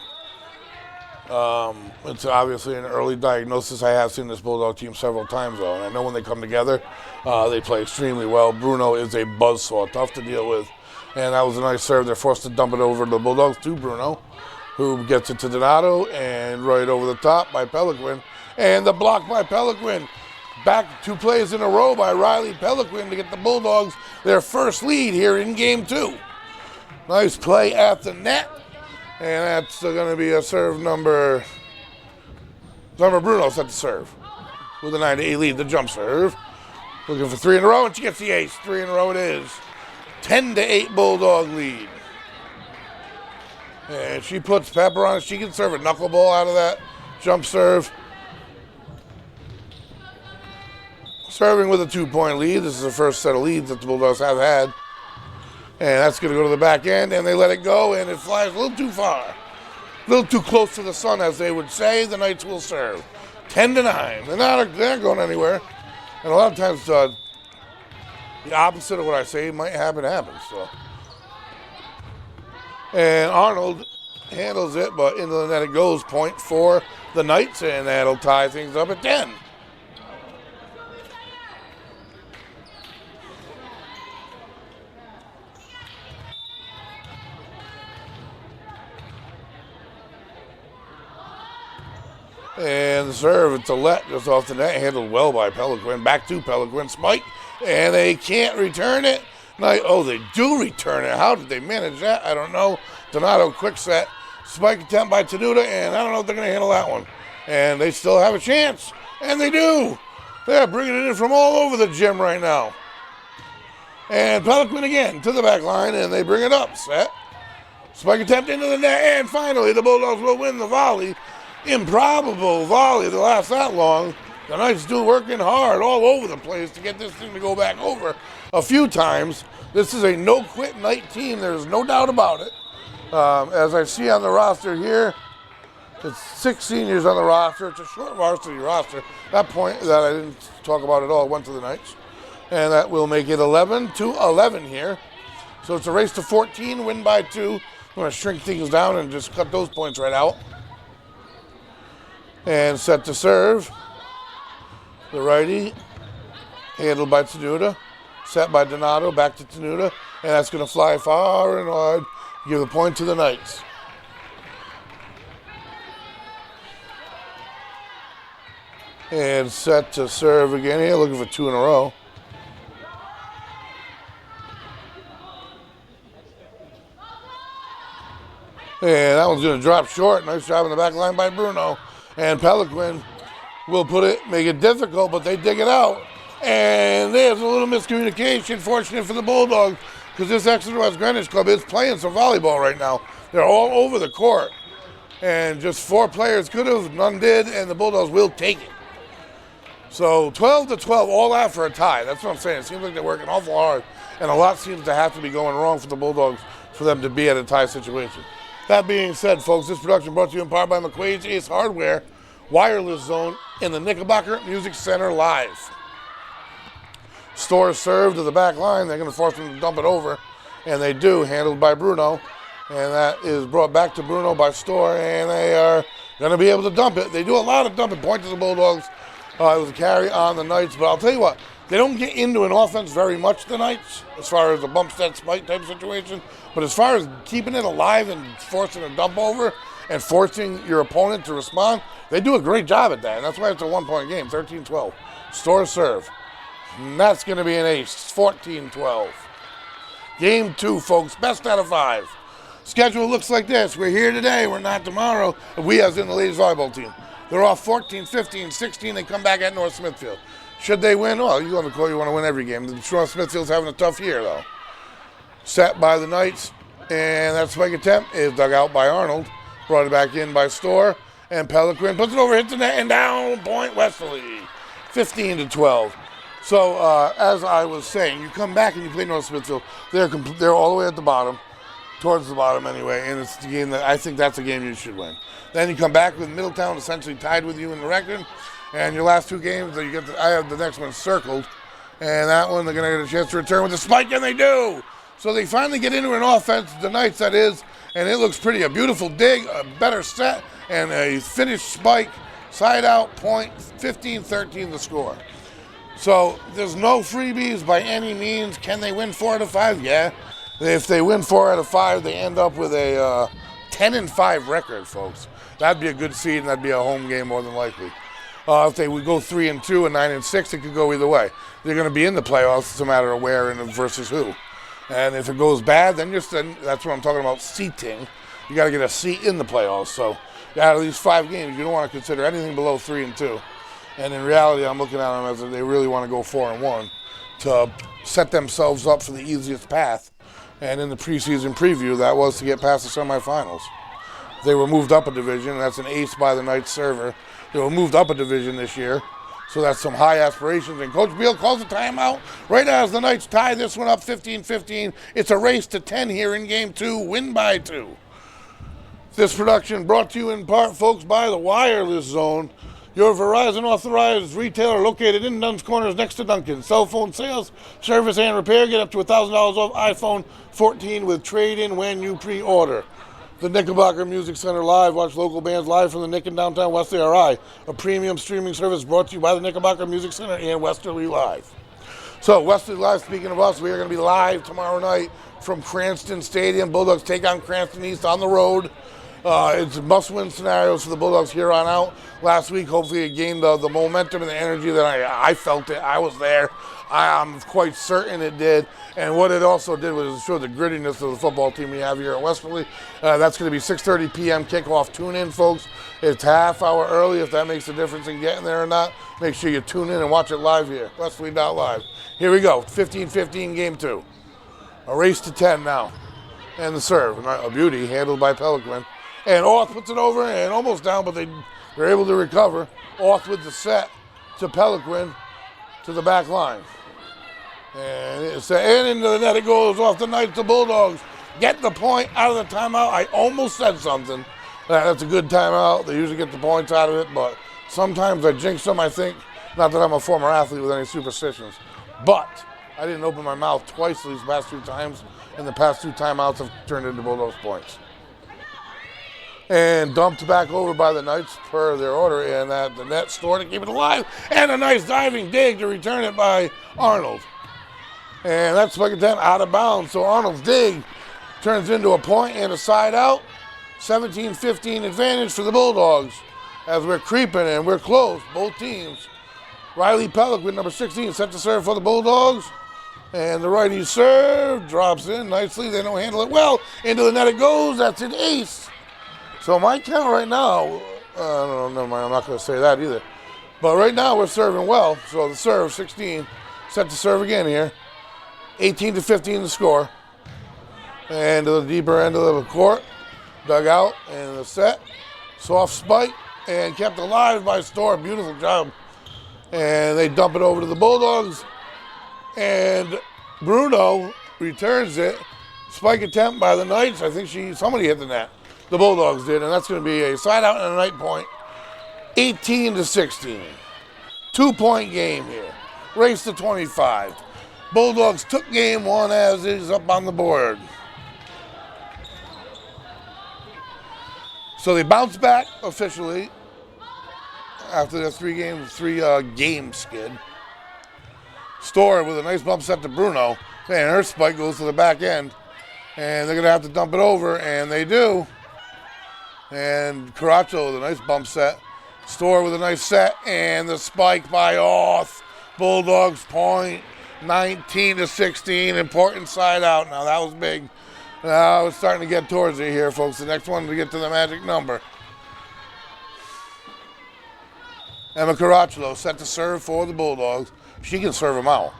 It's obviously an early diagnosis. I have seen this Bulldog team several times, though, and I know when they come together, they play extremely well. Bruno is a buzzsaw, tough to deal with. And that was a nice serve. They're forced to dump it over to the Bulldogs to Bruno, who gets it to Donato, and right over the top by Peliquin. And the block by Peliquin. Back 2 plays in a row by Riley Peliquin to get the Bulldogs their first lead here in Game 2. Nice play at the net. And that's going to be a serve number Bruno set to serve with a 9-8 lead, the jump serve. Looking for 3 in a row, and she gets the ace. 3 in a row it is. 10-8 Bulldog lead. And she puts pepper on it. She can serve a knuckleball out of that jump serve. Serving with a 2-point lead. This is the first set of leads that the Bulldogs have had. And that's going to go to the back end, and they let it go, and it flies a little too far. A little too close to the sun, as they would say. The Knights will serve. 10-9. They're not going anywhere. And a lot of times, the opposite of what I say might happen. So. And Arnold handles it, but into the net it goes. Point for the Knights, and that'll tie things up at 10. And the serve, it's a let, just off the net, handled well by Peliquin. Back to Peliquin, spike, and they can't return it. Oh, they do return it. How did they manage that? I don't know. Donato, quick set. Spike attempt by Tenuta, and I don't know if they're going to handle that one. And they still have a chance, and they do. They're bringing it in from all over the gym right now. And Peliquin again to the back line, and they bring it up. Set. Spike attempt into the net, and finally the Bulldogs will win the volley. Improbable volley to last that long. The Knights do working hard all over the place to get this thing to go back over a few times. This is a no-quit Knight team. There's no doubt about it. As I see on the roster here, it's 6 seniors on the roster. It's a short varsity roster. That point that I didn't talk about at all went to the Knights. And that will make it 11-11 here. So it's a race to 14, win by 2. I'm going to shrink things down and just cut those points right out. And set to serve. The righty, handled by Tenuta. Set by Donato, back to Tenuta. And that's going to fly far and wide. Give the point to the Knights. And set to serve again here, looking for 2 in a row. And that one's going to drop short. Nice job in the back line by Bruno. And Peliquin will make it difficult, but they dig it out. And there's a little miscommunication, fortunate for the Bulldogs, because this Exeter-West Greenwich club is playing some volleyball right now. They're all over the court. And just 4 players could have, none did, and the Bulldogs will take it. So 12-12, all out for a tie. That's what I'm saying. It seems like they're working awful hard, and a lot seems to have to be going wrong for the Bulldogs for them to be at a tie situation. That being said, folks, this production brought to you in part by McQuaid's Ace Hardware, Wireless Zone, in the Knickerbocker Music Center Live. Store serve to the back line. They're going to force them to dump it over, and they do, handled by Bruno. And that is brought back to Bruno by Store, and they are going to be able to dump it. They do a lot of dumping. Point to the Bulldogs. It was a carry on the Knights, but I'll tell you what, they don't get into an offense very much the Knights as far as a bump set spike type situation. But as far as keeping it alive and forcing a dump over and forcing your opponent to respond, they do a great job at that. And that's why it's a 1-point game, 13-12. Store serve. And that's going to be an ace, 14-12. Game 2, folks, best out of 5. Schedule looks like this. We're here today. We're not tomorrow. We, as in the ladies volleyball team. They're off 14, 15, 16. They come back at North Smithfield. Should they win? Well, you on the court, you want to win every game. North Smithfield's having a tough year, though. Set by the Knights, and that spike attempt is dug out by Arnold. Brought it back in by Store, and Peliquin puts it over, hits the net, and down, point Westerly. 15-12. So as I was saying, you come back and you play North Smithfield. They're all the way at the bottom, towards the bottom anyway, and it's the game that I think that's a game you should win. Then you come back with Middletown essentially tied with you in the record, and your last two games, I have the next one circled, and that one they're going to get a chance to return with a spike, and they do. So they finally get into an offense, the Knights that is, and it looks pretty. A beautiful dig, a better set, and a finished spike, side out, point, 15-13 the score. So there's no freebies by any means. Can they win 4 out of 5? Yeah. If they win 4 out of 5, they end up with a 10-5 record, folks. That'd be a good seed, and that'd be a home game more than likely. If they would go 3-2 and 9-6, it could go either way. They're going to be in the playoffs. It's a matter of where and versus who. And if it goes bad, then that's what I'm talking about, seating. You got to get a seat in the playoffs. So out of these 5 games, you don't want to consider anything below 3-2. And in reality, I'm looking at them as if they really want to go 4-1 to set themselves up for the easiest path. And in the preseason preview, that was to get past the semifinals. They were moved up a division, and that's an ace by the Knights server. They were moved up a division this year, so that's some high aspirations. And Coach Beal calls a timeout right as the Knights tie this one up 15-15. It's a race to 10 here in Game 2, win by 2. This production brought to you in part, folks, by the Wireless Zone, your Verizon authorized retailer located in Dunn's Corners next to Dunkin'. Cell phone sales, service, and repair. Get up to $1,000 off iPhone 14 with trade-in when you pre-order. The Knickerbocker Music Center Live. Watch local bands live from the Nick in downtown Westerly RI. A premium streaming service brought to you by the Knickerbocker Music Center and Westerly Live. So, Westerly Live, speaking of us, we are going to be live tomorrow night from Cranston Stadium. Bulldogs take on Cranston East on the road. It's must-win scenarios for the Bulldogs here on out. Last week, hopefully, it gained the momentum and the energy that I felt it. I was there. I'm quite certain it did. And what it also did was show the grittiness of the football team we have here at Westerly. That's going to be 6:30 p.m. kickoff. Tune in, folks. It's half hour early. If that makes a difference in getting there or not, make sure you tune in and watch it live here. Westerly.live. Here we go. 15-15 Game 2. A race to 10 now. And the serve. A beauty handled by Pelican. And Orth puts it over and almost down, but they're able to recover. Orth with the set to Pelican to the back line. And into the net it goes off the Knights. The Bulldogs get the point out of the timeout. I almost said something. That's a good timeout. They usually get the points out of it, but sometimes I jinx them, I think. Not that I'm a former athlete with any superstitions, but I didn't open my mouth twice these past 2 times, and the past 2 timeouts have turned into Bulldogs points. And dumped back over by the Knights per their order, and at the net store to keep it alive, and a nice diving dig to return it by Arnold. And that's like a 10 out of bounds, so Arnold's dig turns into a point and a side out. 17-15 advantage for the Bulldogs as we're creeping and we're close, both teams. Riley Pelican, number 16, set to serve for the Bulldogs. And the righty serve drops in nicely. They don't handle it well. Into the net it goes. That's an ace. So my count right now, no, never mind, I'm not going to say that either. But right now we're serving well. So the serve, 16, set to serve again here. 18-15 the score. And to the deeper end of the court. Dug out and the set. Soft spike and kept alive by Storr. Beautiful job. And they dump it over to the Bulldogs. And Bruno returns it. Spike attempt by the Knights. I think somebody hit the net. The Bulldogs did, and that's going to be a side out and a night point. 18-16. 2-point game here. Race to 25. Bulldogs took game 1 as is up on the board. So they bounce back officially after their 3-game skid. Storr with a nice bump set to Bruno. And her spike goes to the back end. And they're going to have to dump it over, and they do. And Caracho with a nice bump set. Storr with a nice set, and the spike by Orth. Bulldogs point, 19-16, important side out. Now that was big. Now it's starting to get towards it here, folks. The next one to get to the magic number. Emma Caracciolo set to serve for the Bulldogs. She can serve them out.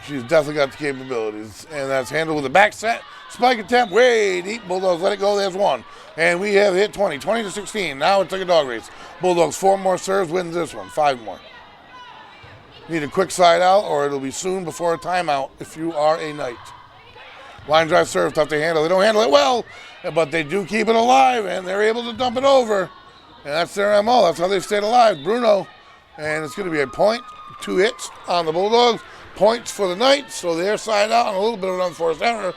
She's definitely got the capabilities. And that's handled with a back set. Spike attempt, way deep. Bulldogs let it go. There's one. And we have hit 20-16. Now it's like a dog race. Bulldogs 4 more serves, wins this one. 5 more. Need a quick side out, or it'll be soon before a timeout if you are a Knight. Line drive serve, tough to handle. They don't handle it well, but they do keep it alive, and they're able to dump it over. And that's their MO. That's how they've stayed alive. Bruno, and it's going to be a point. 2 hits on the Bulldogs. Points for the Knights, so they're side out on a little bit of an unforced error.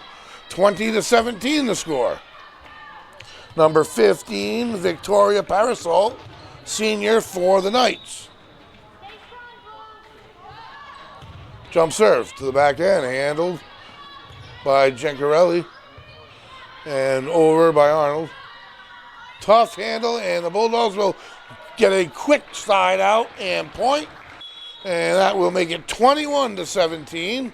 20-17 the score. Number 15, Victoria Parasol, senior for the Knights. Jump serve to the back end, handled by Gencarelli and over by Arnold. Tough handle, and the Bulldogs will get a quick side out and point, and that will make it 21-17.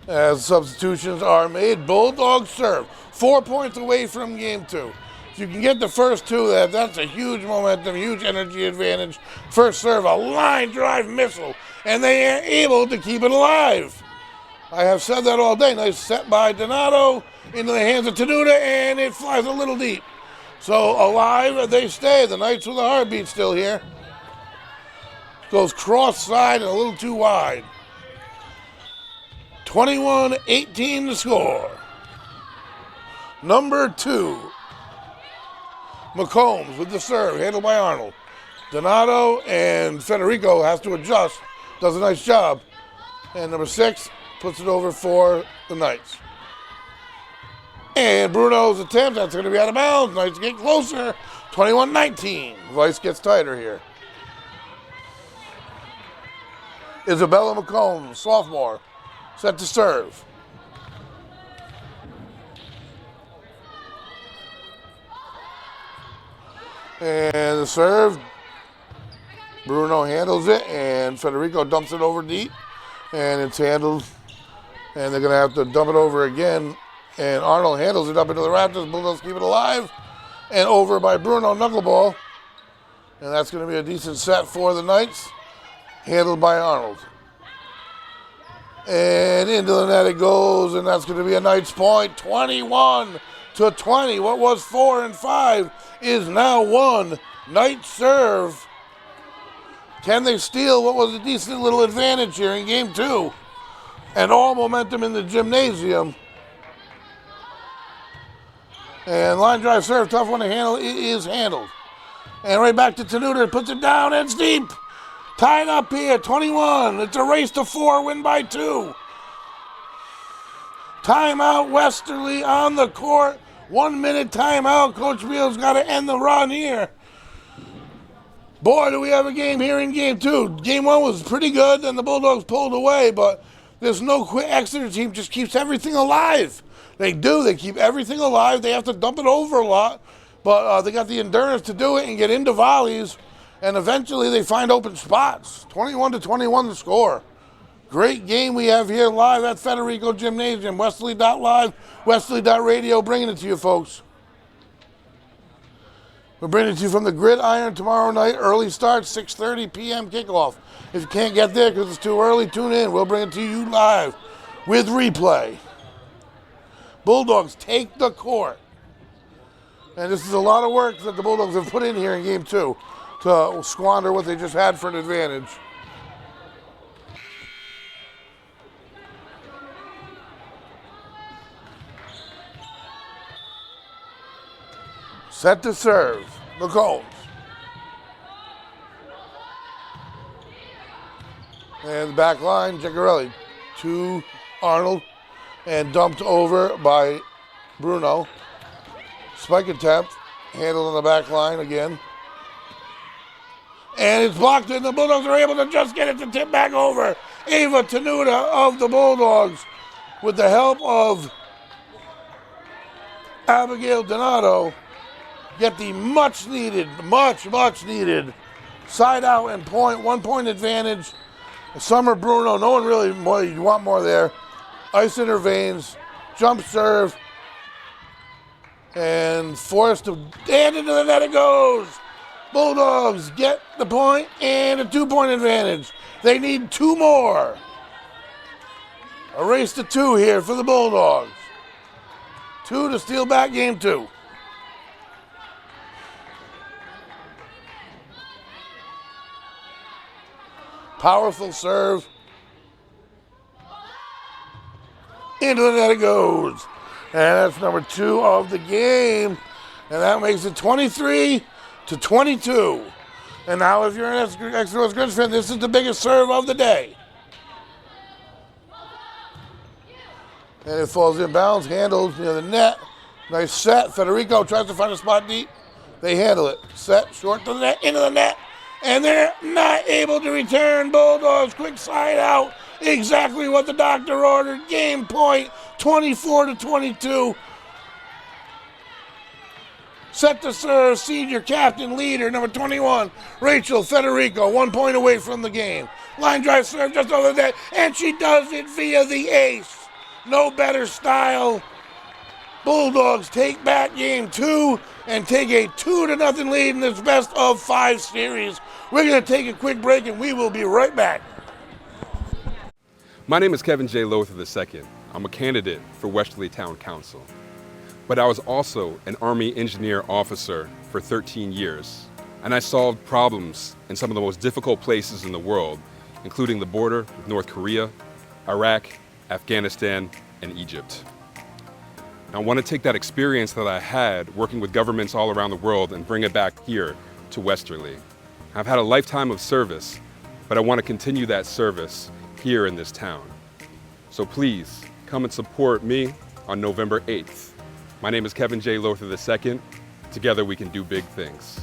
As substitutions are made, Bulldogs serve. 4 points away from game 2. If you can get the first 2, that's a huge momentum, huge energy advantage. First serve, a line drive missile, and they are able to keep it alive. I have said that all day. Nice set by Donato into the hands of Tenuta, and it flies a little deep. So alive, they stay. The Knights with a heartbeat still here. Goes cross-side and a little too wide. 21-18 to score. Number 2, McCombs with the serve, handled by Arnold. Donato and Federico has to adjust, does a nice job. And number 6 puts it over for the Knights. And Bruno's attempt, that's going to be out of bounds. Knights get closer, 21-19. Vice gets tighter here. Isabella McCombs, sophomore, set to serve. And the serve, Bruno handles it, and Federico dumps it over deep, and it's handled, and they're going to have to dump it over again, and Arnold handles it up into the rafters. Bulldogs keep it alive, and over by Bruno, knuckleball, and that's going to be a decent set for the Knights, handled by Arnold. And into the net it goes, and that's going to be a Knights point, 21-20. What was 4 and 5 is now 1. Knights serve. Can they steal what was a decent little advantage here in game 2? And all momentum in the gymnasium. And line drive serve, tough one to handle. It is handled. And right back to Tenuta, puts it down, and it's deep. Tied up here, 21. It's a race to 4, win by 2. Timeout, Westerly on the court. 1 minute timeout. Coach Beal's got to end the run here. Boy, do we have a game here in game 2. Game 1 was pretty good, and the Bulldogs pulled away, but there's no quit. Exeter team just keeps everything alive. They do. They keep everything alive. They have to dump it over a lot, but they got the endurance to do it and get into volleys, and eventually they find open spots. 21-21 the score. Great game we have here live at Federico Gymnasium. Westerly.live, Westerly.radio, bringing it to you, folks. We're bringing it to you from the Gridiron tomorrow night. Early start, 6:30 p.m. kickoff. If you can't get there because it's too early, tune in. We'll bring it to you live with replay. Bulldogs take the court. And this is a lot of work that the Bulldogs have put in here in game 2 to squander what they just had for an advantage. Set to serve, McCombs. And the back line, Gencarelli to Arnold, and dumped over by Bruno. Spike attempt, handled on the back line again. And it's blocked, and the Bulldogs are able to just get it to tip back over. Ava Tenuta of the Bulldogs, with the help of Abigail Donato, get the much needed side out and point, 1 point advantage. Summer Bruno, no one really more, you want more there. Ice in her veins, jump serve, and forced to, and into the net it goes. Bulldogs get the point and a 2 point advantage. They need 2 more. A race to 2 here for the Bulldogs. 2 to steal back game 2. Powerful serve. Into the net it goes. And that's number 2 of the game. And that makes it 23-22. And now if you're an Exeter-West Greenwich fan, this is the biggest serve of the day. And it falls inbounds, handled near the net. Nice set. Federico tries to find a spot deep. They handle it. Set, short to the net, into the net. And they're not able to return. Bulldogs, quick side out. Exactly what the doctor ordered. Game point, 24-22. Set to serve, senior captain, leader, number 21, Rachel Federico, 1 point away from the game. Line drive serve just over the net, and she does it via the ace. No better style. Bulldogs take back game 2 and take a 2-0 lead in this best of 5 series. We're going to take a quick break, and we will be right back. My name is Kevin J. Lothar II. I'm a candidate for Westerly Town Council. But I was also an Army engineer officer for 13 years, and I solved problems in some of the most difficult places in the world, including the border with North Korea, Iraq, Afghanistan, and Egypt. And I want to take that experience that I had working with governments all around the world and bring it back here to Westerly. I've had a lifetime of service, but I want to continue that service here in this town. So please, come and support me on November 8th. My name is Kevin J. Lothar II. Together we can do big things.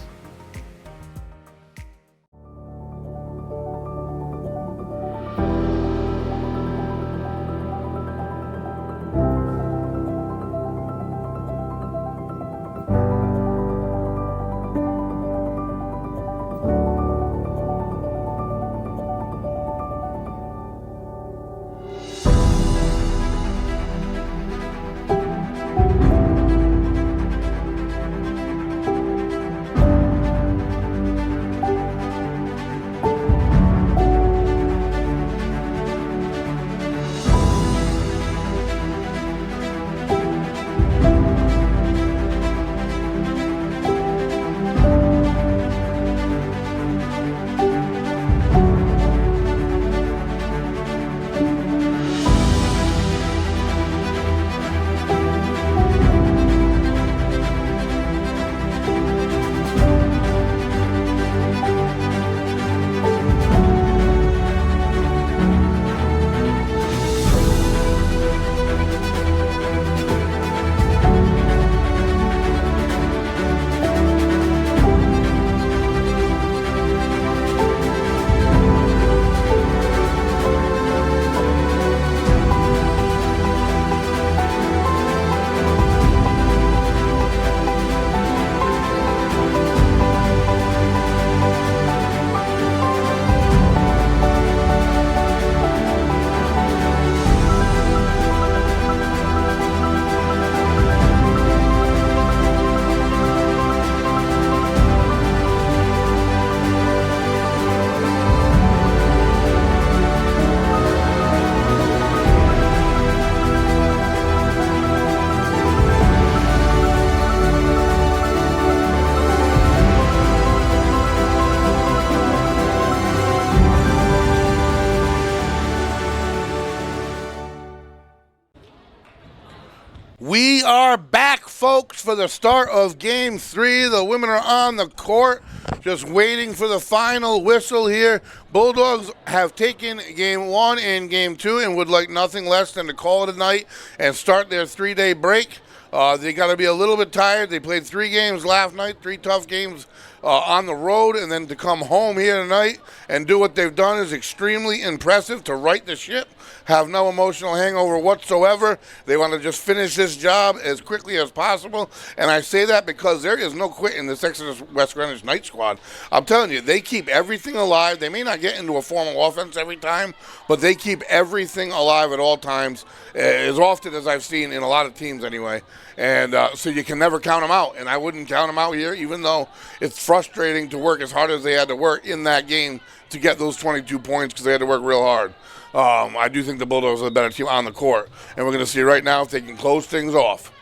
We are back, folks, for the start of Game 3. The women are on the court, just waiting for the final whistle here. Bulldogs have taken Game 1 and Game 2 and would like nothing less than to call it a night and start their 3-day break. They got to be a little bit tired. They played 3 games last night, 3 tough games on the road, and then to come home here tonight and do what they've done is extremely impressive. To right the ship, have no emotional hangover whatsoever. They want to just finish this job as quickly as possible, and I say that because there is no quit in this Exeter-West Greenwich night squad. I'm telling you, they keep everything alive. They may not get into a formal offense every time, but they keep everything alive at all times, as often as I've seen in a lot of teams anyway. And so you can never count them out, and I wouldn't count them out here, even though it's frustrating to work as hard as they had to work in that game to get those 22 points because they had to work real hard. I do think the Bulldogs are the better team on the court, and we're going to see right now if they can close things off.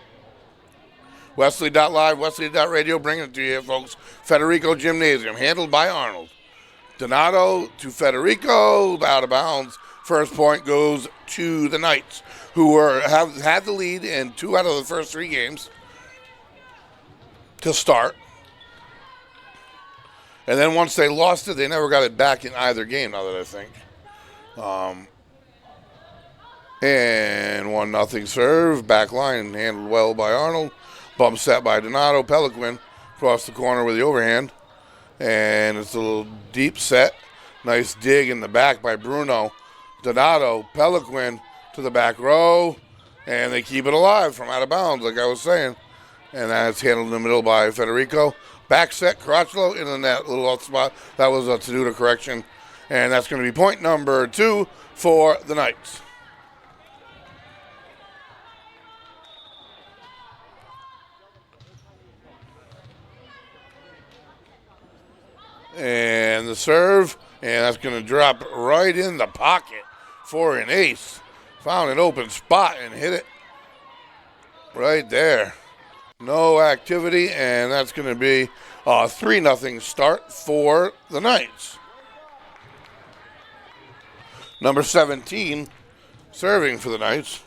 Westerly.live, Westerly.radio, bringing it to you here, folks. Federico Gymnasium, handled by Arnold. Donato to Federico, out of bounds. First point goes to the Knights, who have had the lead in 2 out of the first 3 games to start. And then once they lost it, they never got it back in either game, now that I think. And 1-0 serve. Back line handled well by Arnold. Bump set by Donato. Peliquin across the corner with the overhand. And it's a little deep set. Nice dig in the back by Bruno. Donato, Peliquin to the back row. And they keep it alive from out of bounds, like I was saying. And that's handled in the middle by Federico. Back set, Caracciolo in the net, little off spot. That was a to-do correction. And that's going to be point number 2 for the Knights. And the serve, and that's going to drop right in the pocket for an ace. Found an open spot and hit it right there. No activity, and that's going to be a 3-0 start for the Knights. Number 17 serving for the Knights.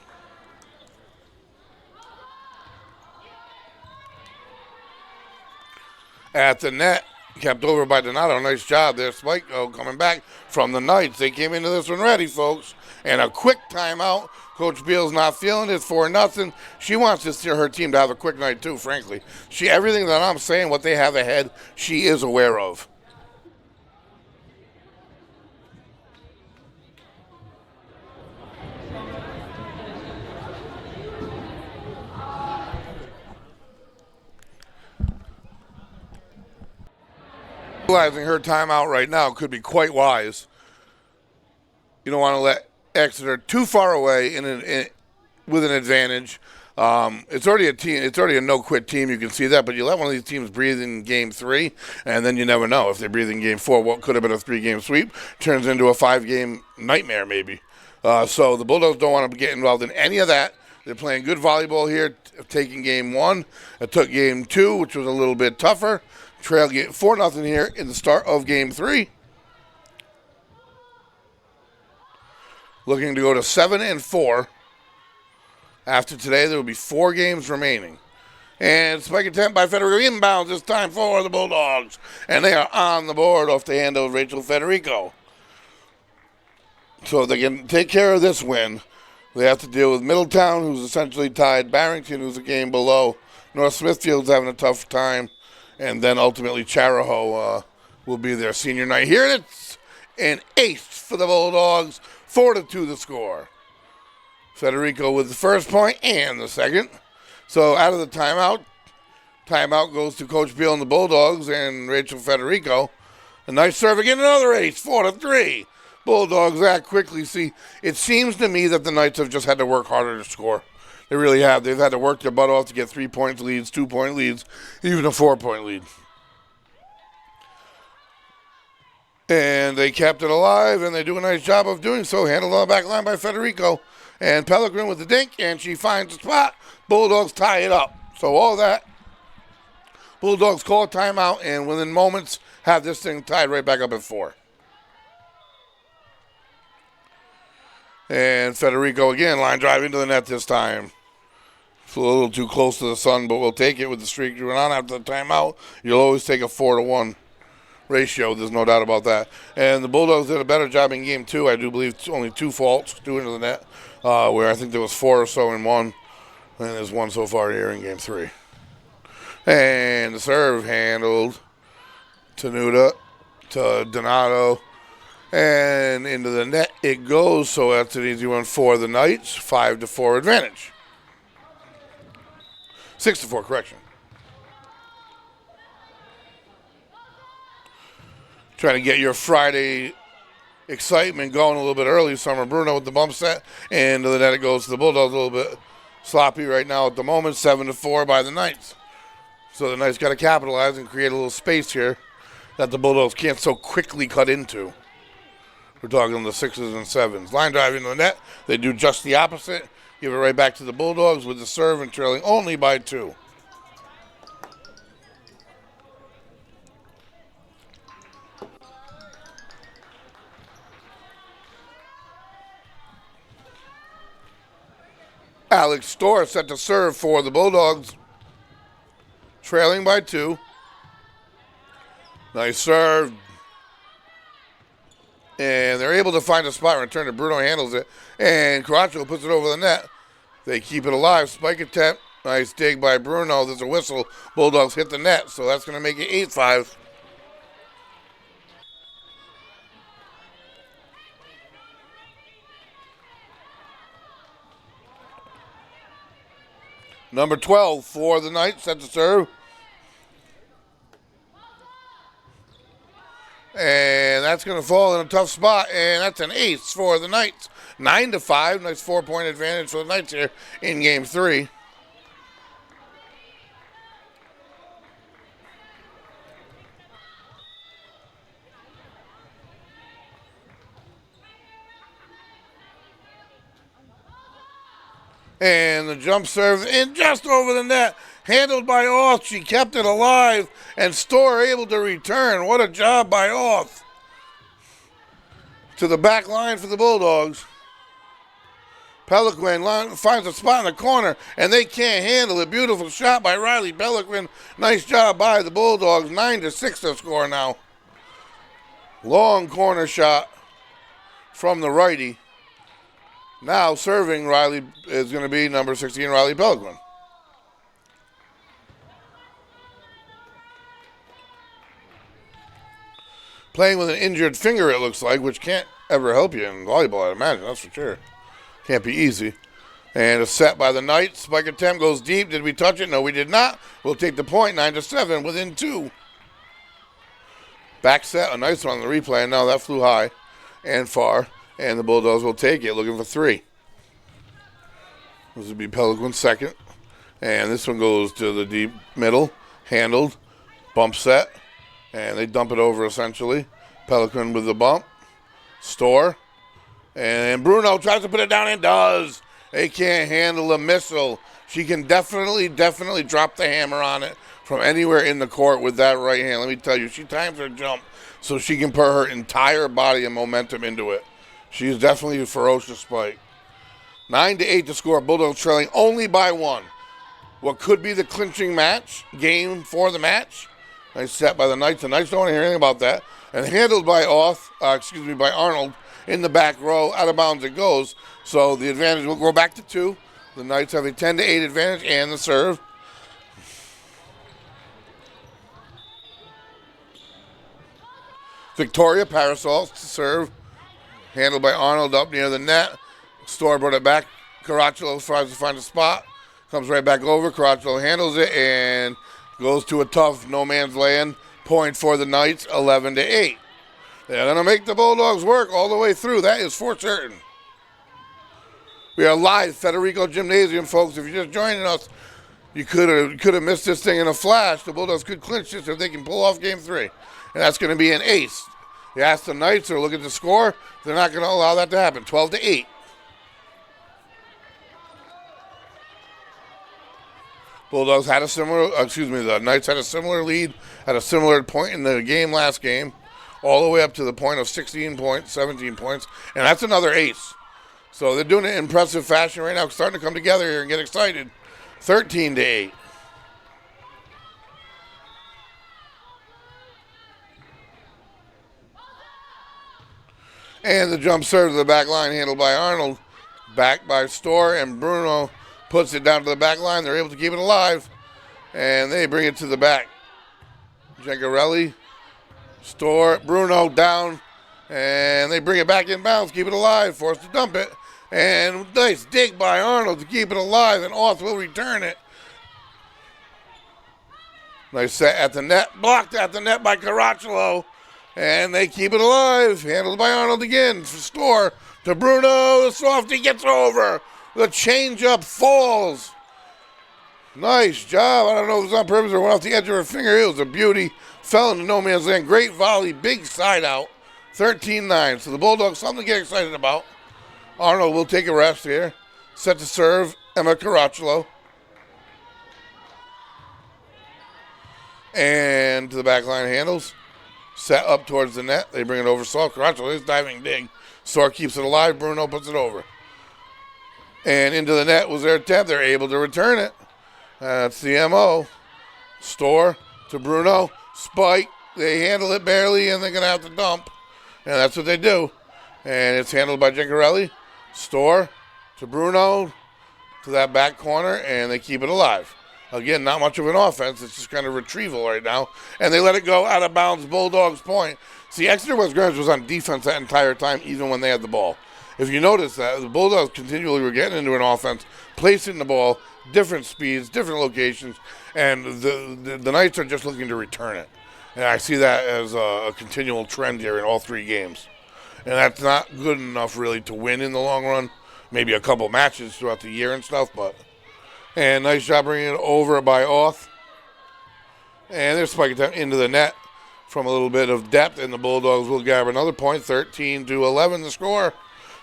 At the net, kept over by Donato. Nice job there. Spike coming back from the Knights. They came into this one ready, folks. And a quick timeout. Coach Beal's not feeling it, 4-0. She wants her team to have a quick night too, frankly. Everything that I'm saying, what they have ahead, she is aware of. Realizing her timeout right now could be quite wise. You don't want to let Exeter too far away with an advantage. It's already a team. It's already a no-quit team. You can see that. But you let one of these teams breathe in game 3, and then you never know if they breathe in game 4. What could have been a 3-game sweep turns into a 5-game nightmare, maybe. So the Bulldogs don't want to get involved in any of that. They're playing good volleyball here, taking game 1. It took game 2, which was a little bit tougher. Trail get 4-0 here in the start of game 3. Looking to go to 7-4. After today, there will be 4 games remaining. And spike attempt by Federico inbounds this time for the Bulldogs. And they are on the board off the hand of Rachel Federico. So if they can take care of this win, they have to deal with Middletown, who's essentially tied. Barrington, who's a game below. North Smithfield's having a tough time. And then ultimately Charahoe will be their senior night. Here it's an ace for the Bulldogs. 4-2 the score. Federico with the first point and the second. So out of the timeout goes to Coach Beal and the Bulldogs and Rachel Federico. A nice serve again, another ace, 4-3. Bulldogs act quickly. See, it seems to me that the Knights have just had to work harder to score. They really have. They've had to work their butt off to get 3-point leads, 2-point leads, even a 4-point lead. And they kept it alive, and they do a nice job of doing so. Handled on the back line by Federico. And Pellegrin with the dink, and she finds a spot. Bulldogs tie it up. So all that. Bulldogs call a timeout, and within moments have this thing tied right back up at 4. And Federico again, line drive into the net this time. It's a little too close to the sun, but we'll take it with the streak going on after the timeout. You'll always take a 4-1 ratio. There's no doubt about that. And the Bulldogs did a better job in game 2. I do believe only 2 faults, 2 into the net, where I think there was 4 or so in 1. And there's 1 so far here in game 3. And the serve handled to Donato. And into the net it goes, so that's an easy one for the Knights. 5-4 advantage. 6-4, correction. Trying to get your Friday excitement going a little bit early. Summer Bruno with the bump set. And to the net it goes to the Bulldogs. A little bit sloppy right now at the moment. 7-4 by the Knights. So the Knights got to capitalize and create a little space here that the Bulldogs can't so quickly cut into. We're talking the 6s and 7s. Line drive into the net. They do just the opposite. Give it right back to the Bulldogs with the serve and trailing only by 2. Alex Storr set to serve for the Bulldogs, trailing by 2. Nice serve. And they're able to find a spot. Return to Bruno, handles it. And Caraccio puts it over the net. They keep it alive. Spike attempt. Nice dig by Bruno. There's a whistle. Bulldogs hit the net, so that's going to make it 8-5. Number 12 for the Knights, set to serve. And that's going to fall in a tough spot, and that's an ace for the Knights. 9-5, nice 4-point advantage for the Knights here in Game 3. And the jump serve in just over the net. Handled by Auth. She kept it alive. And Storr able to return. What a job by Auth. To the back line for the Bulldogs. Peliquin finds a spot in the corner. And they can't handle it. Beautiful shot by Riley Peliquin. Nice job by the Bulldogs. 9-6 to score now. Long corner shot from the righty. Now serving Riley is going to be number 16, Riley Peliquin. Playing with an injured finger, it looks like, which can't ever help you in volleyball, I'd imagine, that's for sure. Can't be easy. And a set by the Knights. Spike attempt goes deep. Did we touch it? No, we did not. We'll take the point, 9-7, within 2. Back set, a nice one on the replay. Now that flew high and far. And the Bulldogs will take it, looking for 3. This would be Peliquin's second. And this one goes to the deep middle. Handled. Bump set. And they dump it over, essentially. Peliquin with the bump. Storr. And Bruno tries to put it down and does. They can't handle a missile. She can definitely drop the hammer on it from anywhere in the court with that right hand. Let me tell you, she times her jump so she can put her entire body and momentum into it. She's definitely a ferocious spike. 9-8 to score. Bulldogs trailing only by 1. What could be the clinching game for the match. Nice set by the Knights. The Knights don't want to hear anything about that. And handled by by Arnold in the back row. Out of bounds it goes. So the advantage will go back to 2. The Knights have a 10-8 advantage and the serve. Victoria Parasol to serve. Handled by Arnold up near the net. Storr brought it back. Caraccio tries to find a spot. Comes right back over. Caraccio handles it and goes to a tough no man's land. Point for the Knights, 11-8. They're going to make the Bulldogs work all the way through. That is for certain. We are live, Federico Gymnasium, folks. If you're just joining us, you could have missed this thing in a flash. The Bulldogs could clinch this if they can pull off Game 3. And that's going to be an ace. You ask the Knights or look at the score, they're not going to allow that to happen. 12-8. Bulldogs had the Knights had a similar lead at a similar point in the game last game, all the way up to the point of 16 points, 17 points, and that's another ace. So they're doing it in impressive fashion right now, starting to come together here and get excited. 13-8. And the jump serve to the back line, handled by Arnold. Back by Storr, and Bruno puts it down to the back line. They're able to keep it alive, and they bring it to the back. Gengarelli, Storr, Bruno down, and they bring it back in bounds, keep it alive, forced to dump it. And nice dig by Arnold to keep it alive, and Auth will return it. Nice set at the net, blocked at the net by Caraccio. And they keep it alive. Handled by Arnold again. For Storr to Bruno. The softy gets over. The changeup falls. Nice job. I don't know if it was on purpose or went off the edge of her finger. It was a beauty. Fell into no man's land. Great volley. Big side out. 13-9. So the Bulldogs, something to get excited about. Arnold will take a rest here. Set to serve. Emma Caraccio. And to the back line handles. Set up towards the net. They bring it over. Caraccio is diving dig. Storr keeps it alive. Bruno puts it over. And into the net was their attempt. They're able to return it. That's the MO. Store to Bruno. Spike. They handle it barely, and they're going to have to dump. And that's what they do. And it's handled by Gincarelli. Store to Bruno to that back corner, and they keep it alive. Again, not much of an offense. It's just kind of retrieval right now. And they let it go out of bounds, Bulldogs point. See, Exeter-West Greenwich was on defense that entire time, even when they had the ball. If you notice that, the Bulldogs continually were getting into an offense, placing the ball, different speeds, different locations, and the Knights are just looking to return it. And I see that as a continual trend here in all three games. And that's not good enough, really, to win in the long run. Maybe a couple matches throughout the year and stuff, but... And nice job bringing it over by Auth. And they're spiking it into the net from a little bit of depth, and the Bulldogs will grab another point, 13-11 the score.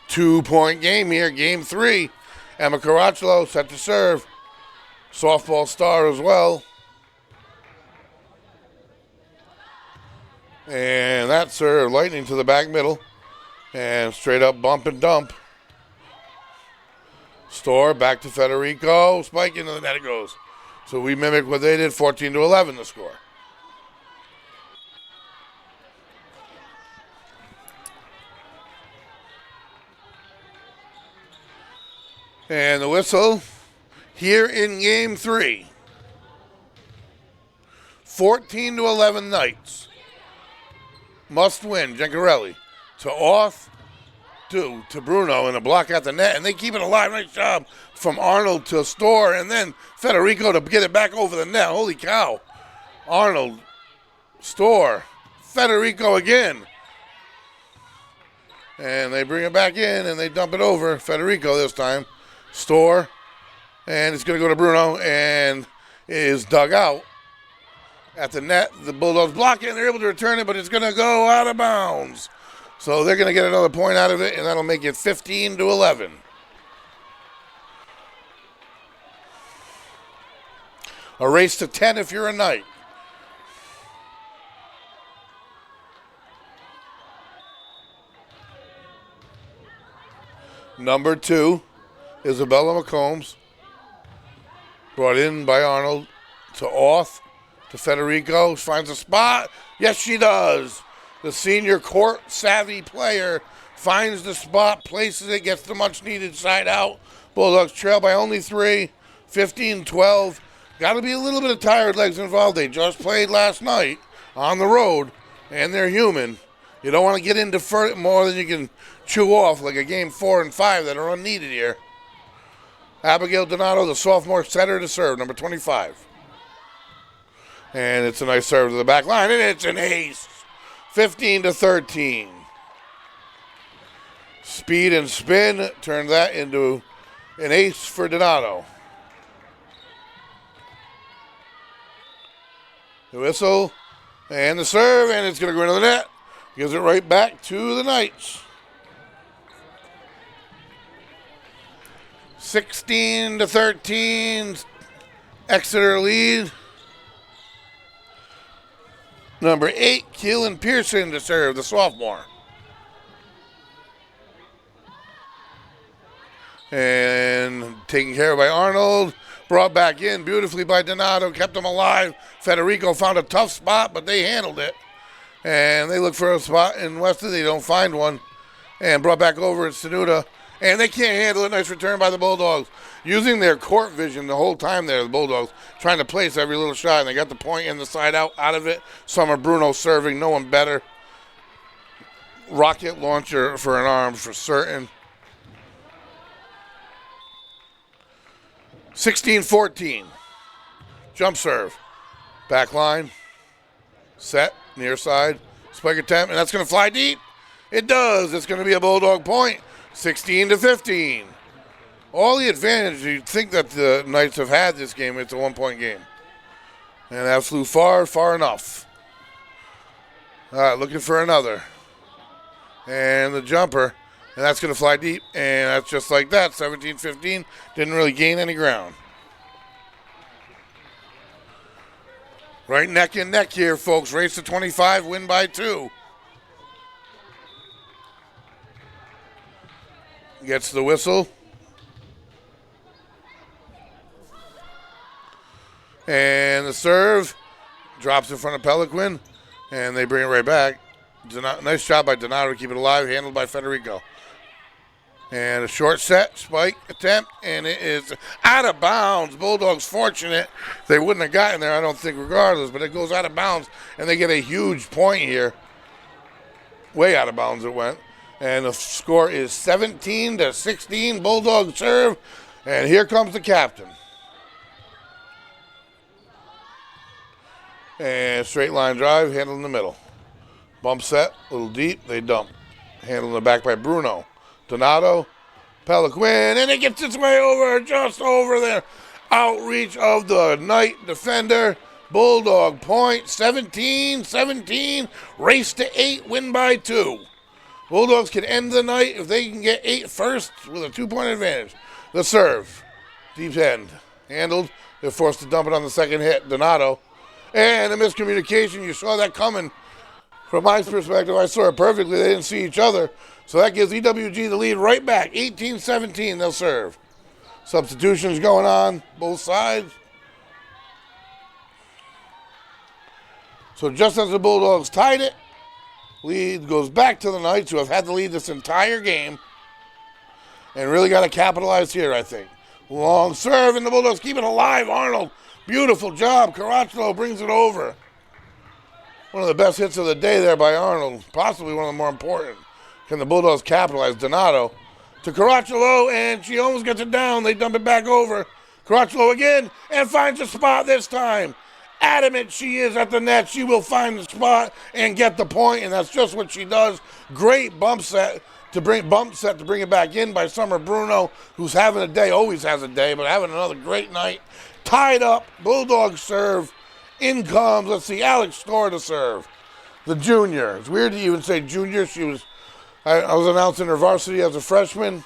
2-point game here, game 3. Emma Caracciolo set to serve. Softball star as well. And that serve, lightning to the back middle. And straight up bump and dump. Store back to Federico. Spike into the net it goes. So we mimic what they did, 14-11 the score. And the whistle here in game 3. 14-11 Knights. Must win. Gincarelli to Auth. To Bruno and a block at the net, and they keep it alive. Nice job from Arnold to Store, and then Federico to get it back over the net. Holy cow. Arnold, Store, Federico again. And they bring it back in, and they dump it over. Federico this time. Store, and it's going to go to Bruno, and is dug out at the net. The Bulldogs block it, and they're able to return it, but it's going to go out of bounds. So they're going to get another point out of it, and that'll make it 15-11. A race to 10 if you're a Knight. Number 2, Isabella McCombs. Brought in by Arnold to Auth, to Federico. Finds a spot. Yes, she does. The senior court-savvy player finds the spot, places it, gets the much-needed side out. Bulldogs trail by only 3, 15-12. Got to be a little bit of tired legs involved. They just played last night on the road, and they're human. You don't want to get into more than you can chew off, like a game 4 and 5 that are unneeded here. Abigail Donato, the sophomore setter to serve, number 25. And it's a nice serve to the back line, and it's an ace. 15-13. Speed and spin turned that into an ace for Donato. The whistle and the serve, and it's going to go into the net. Gives it right back to the Knights. 16-13. Exeter lead. Number 8, Keelan Pearson to serve, the sophomore. And taken care of by Arnold. Brought back in beautifully by Donato. Kept him alive. Federico found a tough spot, but they handled it. And they look for a spot in Westerly. They don't find one. And brought back over at Sanuda. And they can't handle it. Nice return by the Bulldogs. Using their court vision the whole time there, the Bulldogs, trying to place every little shot. And they got the point and the side out of it. Summer Bruno serving. No one better. Rocket launcher for an arm for certain. 16-14. Jump serve. Back line. Set. Near side. Spike attempt. And that's going to fly deep. It does. It's going to be a Bulldog point. 16-15. All the advantage you'd think that the Knights have had this game, it's a 1-point game. And that flew far, far enough. All right, looking for another. And the jumper. And that's going to fly deep. And that's just like that. 17-15. Didn't really gain any ground. Right neck and neck here, folks. Race to 25, win by 2. Gets the whistle. And the serve drops in front of Peliquin, and they bring it right back. Nice job by Donato to keep it alive, handled by Federico. And a short set, spike attempt, and it is out of bounds. Bulldogs fortunate. They wouldn't have gotten there, I don't think, regardless, but it goes out of bounds, and they get a huge point here. Way out of bounds it went. And the score is 17-16, Bulldog serve, and here comes the captain. And straight line drive, handled in the middle. Bump set, a little deep, they dump. Handled in the back by Bruno. Donato, Peliquin, and it gets its way over, just over there. Outreach of the Knight defender. Bulldog point, 17-17. Race to 8, win by 2. Bulldogs can end the night if they can get 8 first with a 2-point advantage. The serve, deep end, handled. They're forced to dump it on the second hit. Donato. And a miscommunication. You saw that coming. From my perspective, I saw it perfectly. They didn't see each other. So that gives EWG the lead right back. 18-17, they'll serve. Substitutions going on, both sides. So just as the Bulldogs tied it, lead goes back to the Knights, who have had the lead this entire game. And really got to capitalize here, I think. Long serve, and the Bulldogs keep it alive. Arnold, beautiful job. Caracciolo brings it over. One of the best hits of the day there by Arnold. Possibly one of the more important. Can the Bulldogs capitalize? Donato to Caracciolo, and she almost gets it down. They dump it back over. Caracciolo again, and finds a spot this time. Adamant she is at the net. She will find the spot and get the point, and that's just what she does. Great bump set to bring it back in by Summer Bruno, who's having a day, always has a day, but having another great night. Tied up, Bulldogs serve. In comes, let's see, Alex Storr to serve. The junior. It's weird to even say junior. I was announcing her varsity as a freshman.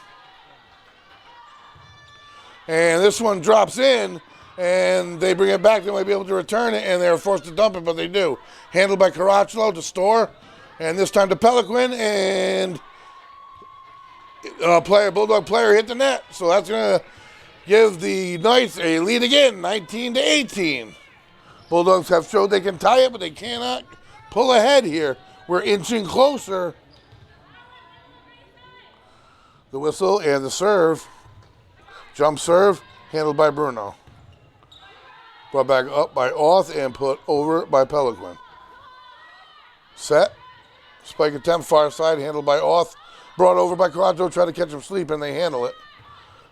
And this one drops in, and they bring it back. They might be able to return it, and they're forced to dump it, but they do. Handled by Caracciolo to Storr, and this time to Peliquin, and Bulldog player hit the net. So that's going to give the Knights a lead again, 19-18. Bulldogs have showed they can tie it, but they cannot pull ahead here. We're inching closer. The whistle and the serve. Jump serve, handled by Bruno. Brought back up by Auth and put over by Peliquin. Set. Spike attempt, far side, handled by Auth. Brought over by Caracciolo, try to catch him sleeping, they handle it.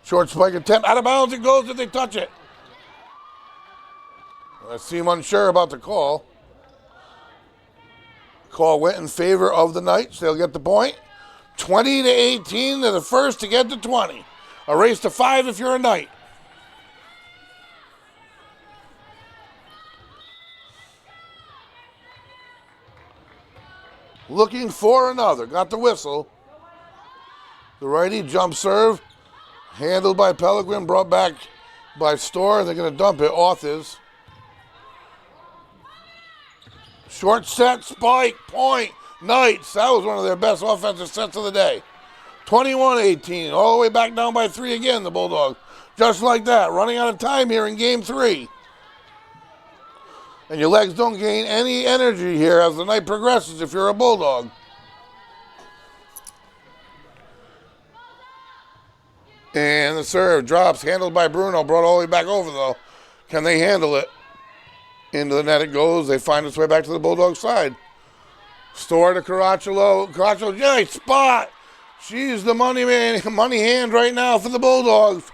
Short spike attempt, out of bounds it goes if they touch it. I seem unsure about the call. Call went in favor of the Knights. They'll get the point. 20-18. They're the first to get to 20. A race to 5 if you're a Knight. Looking for another. Got the whistle. The righty jump serve. Handled by Peliquin. Brought back by Storr. They're going to dump it. Auth is. Short set, spike, point, Knights. That was one of their best offensive sets of the day. 21-18, all the way back down by 3 again, the Bulldogs. Just like that, running out of time here in game 3. And your legs don't gain any energy here as the night progresses if you're a Bulldog. And the serve drops, handled by Bruno, brought all the way back over though. Can they handle it? Into the net it goes. They find its way back to the Bulldog side. Storr to Caracciolo. Caracciolo, nice spot. She's the money hand right now for the Bulldogs.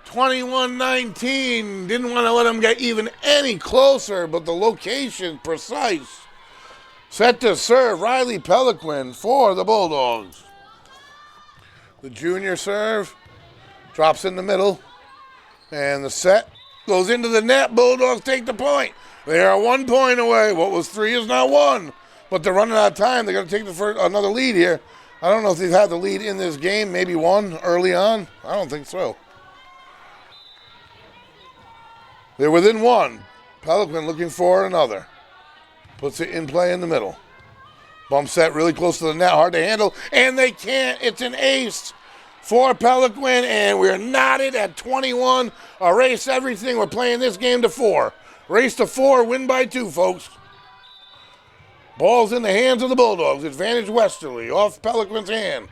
21-19. Didn't want to let them get even any closer, but the location precise. Set to serve, Riley Peliquin for the Bulldogs. The junior serve drops in the middle, and the set goes into the net. Bulldogs take the point. They are 1 point away. What was 3 is now 1. But they're running out of time. They're going to take another lead here. I don't know if they've had the lead in this game. Maybe 1 early on. I don't think so. They're within 1. Peliquin looking for another. Puts it in play in the middle. Bump set really close to the net. Hard to handle. And they can't. It's an ace for Peliquin. And we're knotted at 21. Erase everything. We're playing this game to 4. Race to 4, win by 2, folks. Ball's in the hands of the Bulldogs. Advantage Westerly, off Pelican's hand.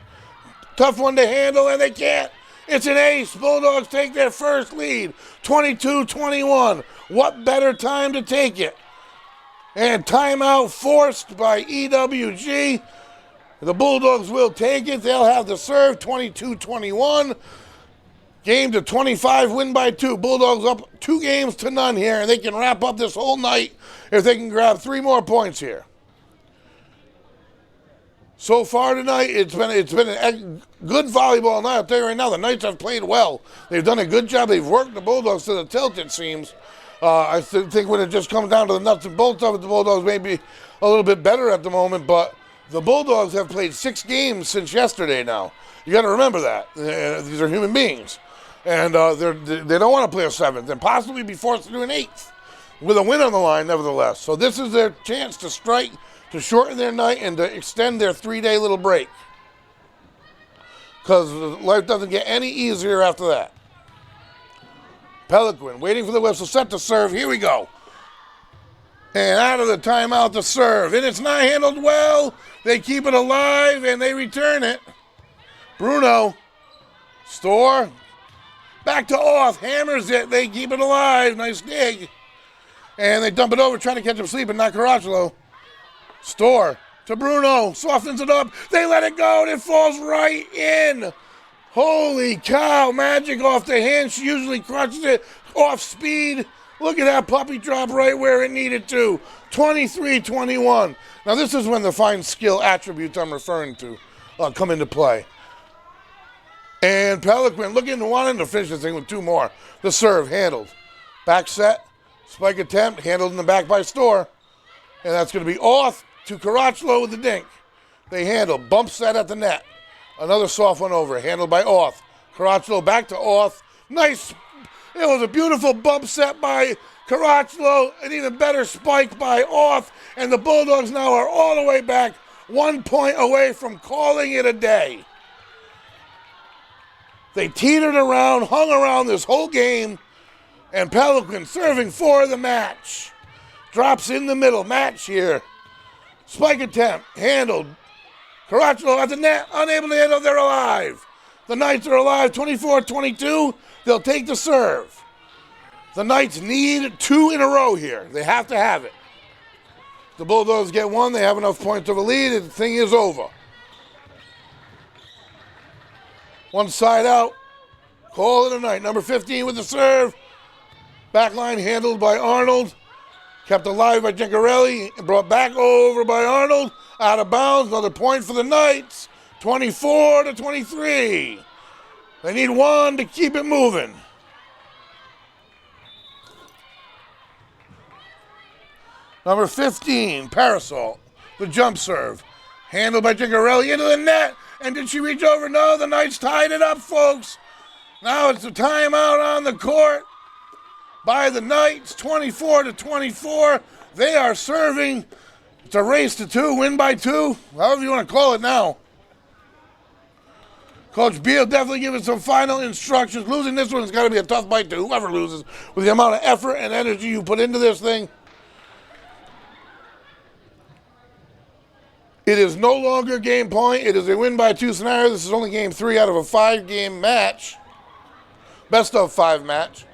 Tough one to handle, and they can't. It's an ace. Bulldogs take their first lead, 22-21. What better time to take it? And timeout forced by EWG. The Bulldogs will take it. They'll have the serve, 22-21. Game to 25, win by 2. Bulldogs up 2 games to none here, and they can wrap up this whole night if they can grab 3 more points here. So far tonight, it's been a good volleyball night. I'll tell you right now, the Knights have played well. They've done a good job. They've worked the Bulldogs to the tilt, it seems. I think when it just comes down to the nuts and bolts of it, the Bulldogs may be a little bit better at the moment, but the Bulldogs have played 6 games since yesterday now. You got to remember that. These are human beings. And they don't want to play a 7th and possibly be forced to do an 8th with a win on the line, nevertheless. So this is their chance to strike, to shorten their night, and to extend their 3-day little break. Because life doesn't get any easier after that. Pelican waiting for the whistle, set to serve. Here we go. And out of the timeout to serve. And it's not handled well. They keep it alive, and they return it. Bruno. Store. Back to off. Hammers it. They keep it alive. Nice dig. And they dump it over, trying to catch him sleeping. Not Caracciolo. Store to Bruno. Softens it up. They let it go, and it falls right in. Holy cow. Magic off the hand. She usually crunches it off speed. Look at that puppy drop right where it needed to. 23-21. Now, this is when the fine skill attributes I'm referring to come into play. And Pelican wanting to finish this thing with 2 more. The serve handled. Back set. Spike attempt handled in the back by Store. And that's going to be off to Caracciolo with the dink. They handle. Bump set at the net. Another soft one over. Handled by Oth. Caracciolo back to Oth. Nice. It was a beautiful bump set by Caracciolo. An even better spike by Oth. And the Bulldogs now are all the way back, 1 point away from calling it a day. They teetered around, hung around this whole game. And Pelican serving for the match. Drops in the middle. Match here. Spike attempt. Handled. Caracciolo at the net. Unable to handle. They're alive. The Knights are alive. 24-22. They'll take the serve. The Knights need 2 in a row here. They have to have it. The Bulldogs get 1. They have enough points of a lead. And the thing is over. One side out. Call it a night. Number 15 with the serve. Backline handled by Arnold. Kept alive by Gincarelli. Brought back over by Arnold. Out of bounds. Another point for the Knights. 24-23. They need 1 to keep it moving. Number 15, Parasol. The jump serve. Handled by Gincarelli into the net. And did she reach over? No, the Knights tied it up, folks. Now it's a timeout on the court by the Knights, 24-24. They are serving. It's a race to 2, win by 2, however you want to call it now. Coach Beal definitely giving some final instructions. Losing this one has got to be a tough bite to whoever loses with the amount of effort and energy you put into this thing. It is no longer game point. It is a win by 2 scenario. This is only game 3 out of a 5-game match. Best of 5 match.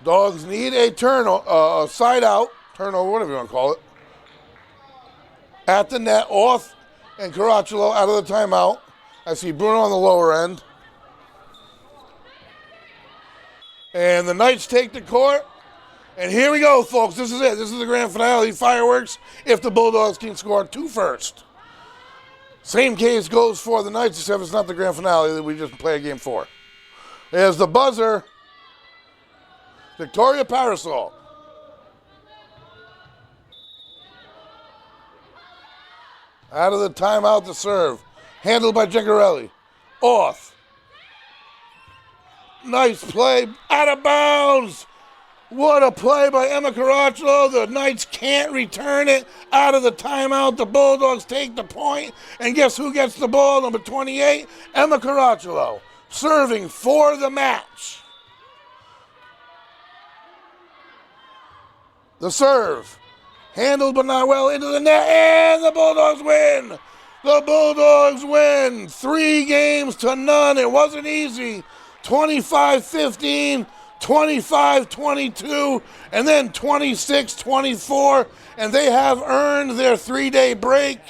Dogs need a side out, turnover, whatever you want to call it. At the net, Oth and Caracciolo out of the timeout. I see Bruno on the lower end. And the Knights take the court. And here we go, folks. This is it. This is the grand finale. Fireworks if the Bulldogs can score 2 first. Same case goes for the Knights, except it's not the grand finale that we just play a game 4. There's the buzzer. Victoria Parasol. Out of the timeout to serve. Handled by Gincarelli. Off. Nice play. Out of bounds. What a play by Emma Caracciolo. The Knights can't return it. Out of the timeout, the Bulldogs take the point. And guess who gets the ball? Number 28, Emma Caracciolo. serving for the match. The serve, handled but not well into the net, and the Bulldogs win. The Bulldogs win 3-0. It wasn't easy. 25-15, 25-22, and then 26-24, and they have earned their 3-day break.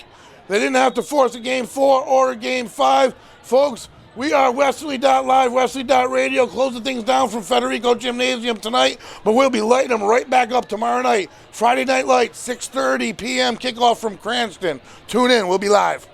They didn't have to force a game 4 or a game 5. Folks, we are Westerly.live, Westerly.radio, closing things down from Federico Gymnasium tonight, but we'll be lighting them right back up tomorrow night. Friday Night Lights, 6:30 p.m. kickoff from Cranston. Tune in. We'll be live.